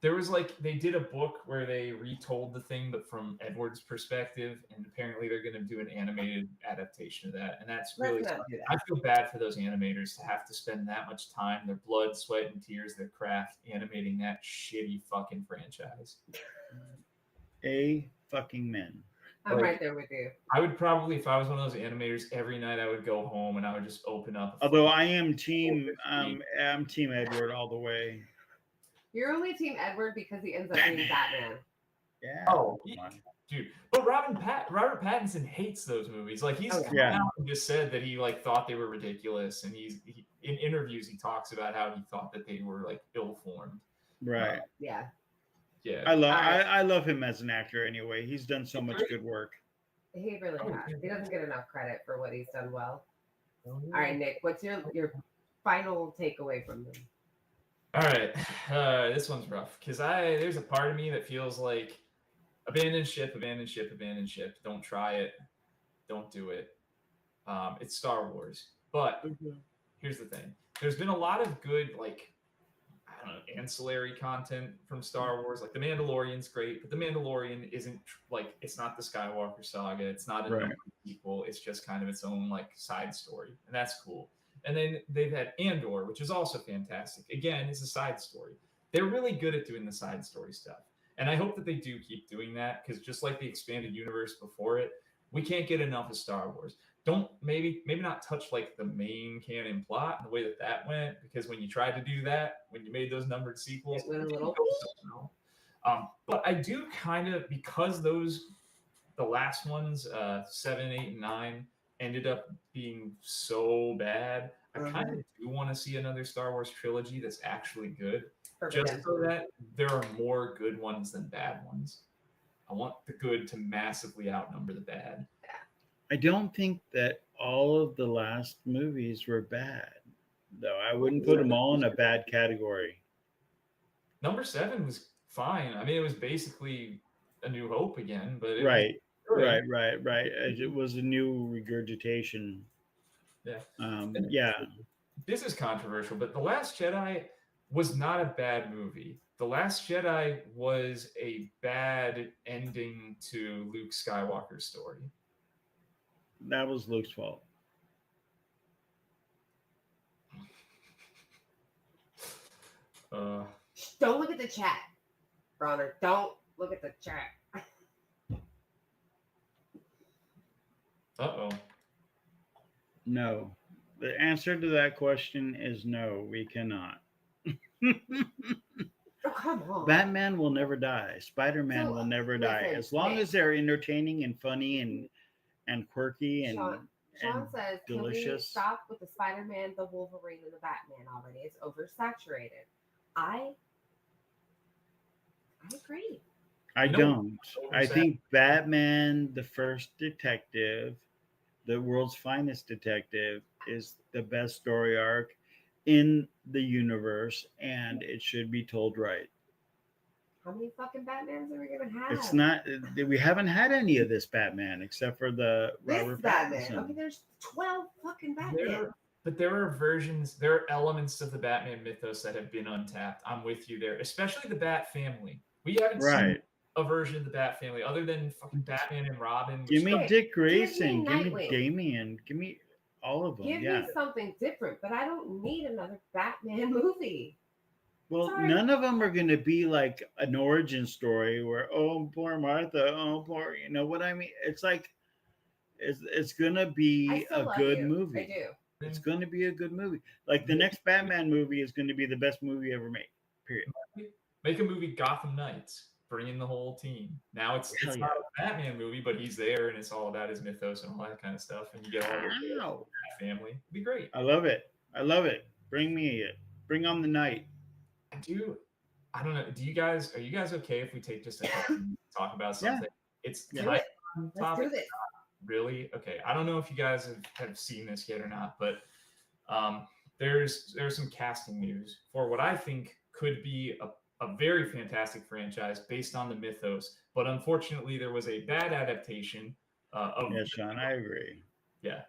There was like they did a book where they retold the thing, but from Edward's perspective, and apparently they're going to do an animated adaptation of that, and that's Let's really. not do I that. feel bad for those animators to have to spend that much time, their blood, sweat, and tears, their craft, animating that shitty fucking franchise. A fucking men. I'm Like, right there with you. I would probably, if I was one of those animators, every night I would go home and I would just open up. Although I am team Edward all the way. You're only Team Edward because he ends up being Batman. Yeah. Oh, dude. But Robert Pattinson hates those movies. Like he's come out and just said that he like thought they were ridiculous, and in interviews he talks about how he thought that they were like ill-formed. Right. Yeah. Yeah. I love him as an actor anyway. He's done so much good work. He really has. He doesn't get enough credit for what he's done well. All right, Nick, what's your final takeaway from them? All right, this one's rough because there's a part of me that feels like abandon ship. Don't try it. Don't do it. It's Star Wars. But here's the thing. There's been a lot of good, like, I don't know, ancillary content from Star Wars. Like, The Mandalorian's great, but The Mandalorian isn't, like, it's not the Skywalker saga. It's not a sequel. It's just kind of its own, like, side story. And that's cool. And then they've had Andor, which is also fantastic. Again, it's a side story. They're really good at doing the side story stuff. And I hope that they do keep doing that because just like the expanded universe before it, we can't get enough of Star Wars. Don't maybe not touch like the main canon plot and the way that went, because when you tried to do that, when you made those numbered sequels, it went a little. But I do kind of, because the last ones, 7, 8, and 9, ended up being so bad. I kind of do want to see another Star Wars trilogy that's actually good, just so that there are more good ones than bad ones. I want the good to massively outnumber the bad. I don't think that all of the last movies were bad, though. I wouldn't put them all in a bad category. Number 7 was fine. I mean, it was basically A New Hope again, but Right. It was a new regurgitation. Yeah. This is controversial, but The Last Jedi was not a bad movie. The Last Jedi was a bad ending to Luke Skywalker's story. That was Luke's fault. Don't look at the chat, Bronner. Don't look at the chat. Uh-oh. No. The answer to that question is no, we cannot. Oh, come on. Batman will never die. Spider-Man will never die. As long as they're entertaining and funny and quirky and Sean says, delicious. Can we stop with the Spider-Man, the Wolverine, and the Batman already? It's oversaturated. I agree. I don't. I think Batman, the first detective, the world's finest detective, is the best story arc in the universe, and it should be told right. How many fucking Batmans are we gonna have? It's not. We haven't had any of this Batman except for the Robert Batman. Pattinson. Okay, there's 12 fucking Batman. But there are elements of the Batman mythos that have been untapped. I'm with you there, especially the Bat family. We haven't seen a version of the Bat family other than fucking Batman and Robin. Give me Dick Grayson. Give me Damian. Give me all of them. Give me something different, but I don't need another Batman movie. Well, none of them are going to be like an origin story where, oh, poor Martha, oh, poor, you know what I mean? It's like, it's going to be a good movie. I do. It's going to be a good movie. Like the next Batman movie is going to be the best movie ever made, period. Make a movie Gotham Knights. Bring in the whole team. Now it's not a Batman movie, but he's there and it's all about his mythos and all that kind of stuff. And you get all the family. It'd be great. I love it. Bring me it. Bring on the night. I don't know. Are you guys okay if we take just a second to talk about something? Let's do this. Really? Okay. I don't know if you guys have seen this yet or not, but there's some casting news for what I think could be a very fantastic franchise based on the mythos, but unfortunately there was a bad adaptation of. Yeah, Sean, I agree. Yeah.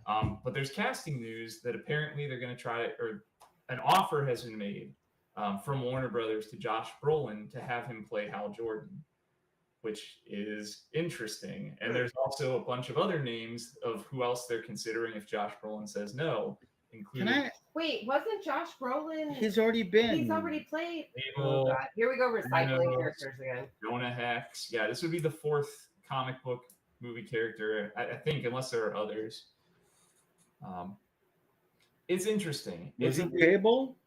But there's casting news that apparently they're going to try, or an offer has been made from Warner Brothers to Josh Brolin to have him play Hal Jordan, which is interesting. And there's also a bunch of other names of who else they're considering if Josh Brolin says no, Can including I? Wait, wasn't Josh Brolin? He's already been. He's already played. Abel, Oh God, here we go recycling Thanos, characters again. Jonah Hex. Yeah, this would be the fourth comic book movie character, I think, unless there are others. It's interesting. Was It's he Cable?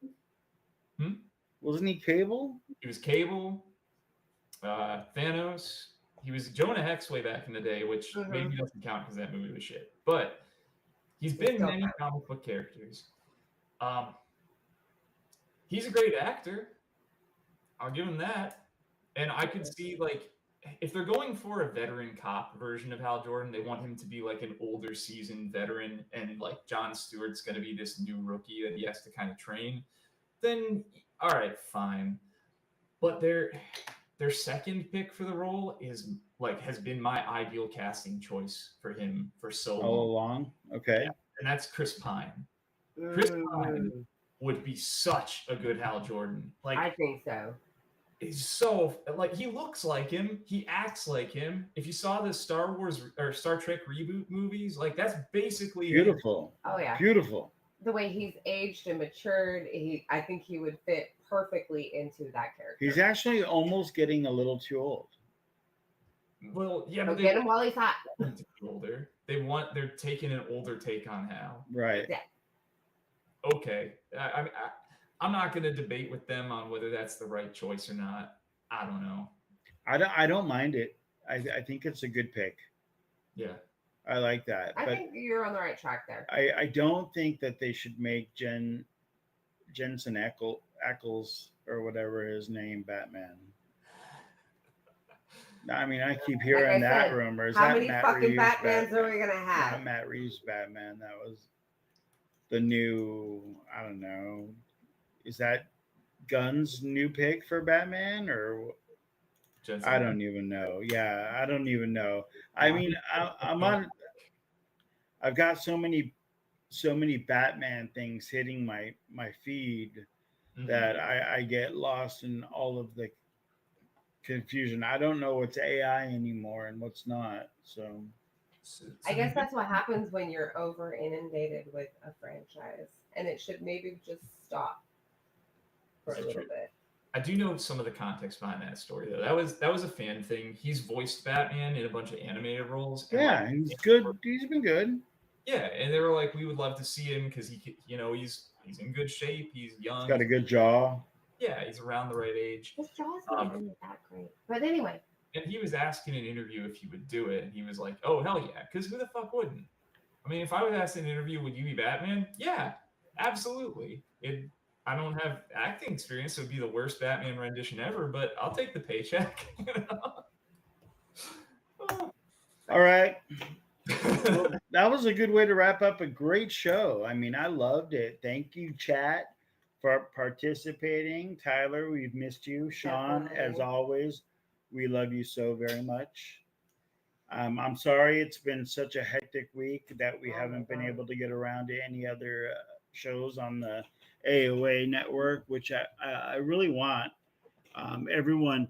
Hmm? Wasn't he Cable? He was Cable, Thanos. He was Jonah Hex way back in the day, which maybe doesn't count because that movie was shit. But he's been many comic book characters. He's a great actor. I'll give him that. And I could see, like, if they're going for a veteran cop version of Hal Jordan, they want him to be like an older seasoned veteran, and like Jon Stewart's going to be this new rookie that he has to kind of train. Then, all right, fine. But their second pick for the role is like has been my ideal casting choice for him for so All long. along. Okay. Yeah, and that's Chris Pine. Chris Pine would be such a good Hal Jordan. Like, I think so. he's so like he looks like him, he acts like him. If you saw the Star Wars or Star Trek reboot movies, like that's basically Beautiful. Oh yeah. Beautiful. The way he's aged and matured, I think he would fit perfectly into that character. He's actually almost getting a little too old. Well, yeah, So but get him while he's hot. to be older. They're taking an older take on Hal. Right. Yeah. Okay, I'm not going to debate with them on whether that's the right choice or not. I don't know. I don't mind it. I think it's a good pick. Yeah. I like that. I but think you're on the right track there. I don't think that they should make Jensen Ackles or whatever his name Batman. I mean, I keep hearing that rumor. Is How that many Matt fucking Reeves Batmans are we gonna have? Not Matt Reeves Batman. That was the new. I don't know. Is that Gunn's new pick for Batman or? Jensen. I don't even know. Yeah, I don't even know. I mean, I'm on. I've got so many Batman things hitting my feed that I get lost in all of the confusion. I don't know what's AI anymore and what's not. So I guess that's what happens when you're over inundated with a franchise, and it should maybe just stop for a little bit. I do know some of the context behind that story though. That was a fan thing. He's voiced Batman in a bunch of animated roles. Yeah, like, he's good. He's been good. Yeah, and they were like, we would love to see him because he's in good shape. He's young. He's got a good jaw. Yeah, he's around the right age. His jaw's not even that great. But anyway. And he was asked in an interview if he would do it, and he was like, "Oh hell yeah!" Because who the fuck wouldn't? I mean, if I was asked in an interview, would you be Batman? Yeah, absolutely. I don't have acting experience, so it'd be the worst Batman rendition ever. But I'll take the paycheck. All right. Well, that was a good way to wrap up a great show. I mean, I loved it. Thank you, chat, for participating. Tyler, we've missed you. Sean, as always, we love you so very much. I'm sorry it's been such a hectic week that we haven't been able to get around to any other shows on the AOA network, which I really want everyone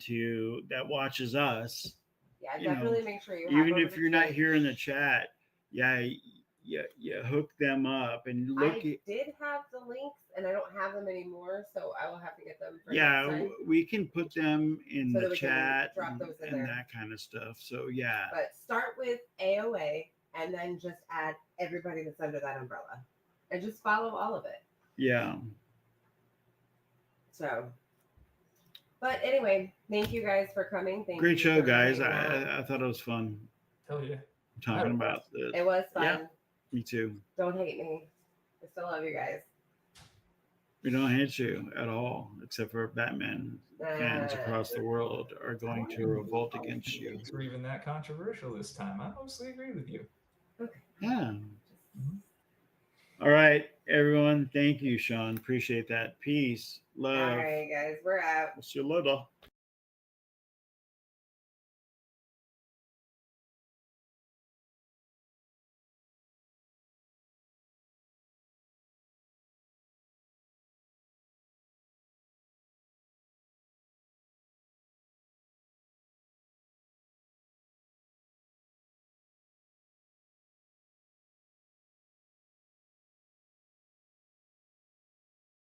that watches us. Yeah, definitely make sure you even if you're not here in the chat, you hook them up and look. I did have the links, and I don't have them anymore, so I will have to get them. We can put them in the chat drop those in and there. that kind of stuff. So yeah. But start with AOA, and then just add everybody that's under that umbrella, and just follow all of it. Yeah. So. But anyway, thank you guys for coming. Great show, guys. I thought it was fun. Hell yeah. Talking about this. It was fun. Yeah, me too. Don't hate me. I still love you guys. We don't hate you at all, except for Batman fans across the world are going to revolt against you. We're even that controversial this time. I mostly agree with you. Okay. Yeah. All right, everyone. Thank you, Sean. Appreciate that. Peace. Love. All right, guys. We're out. We'll see you later.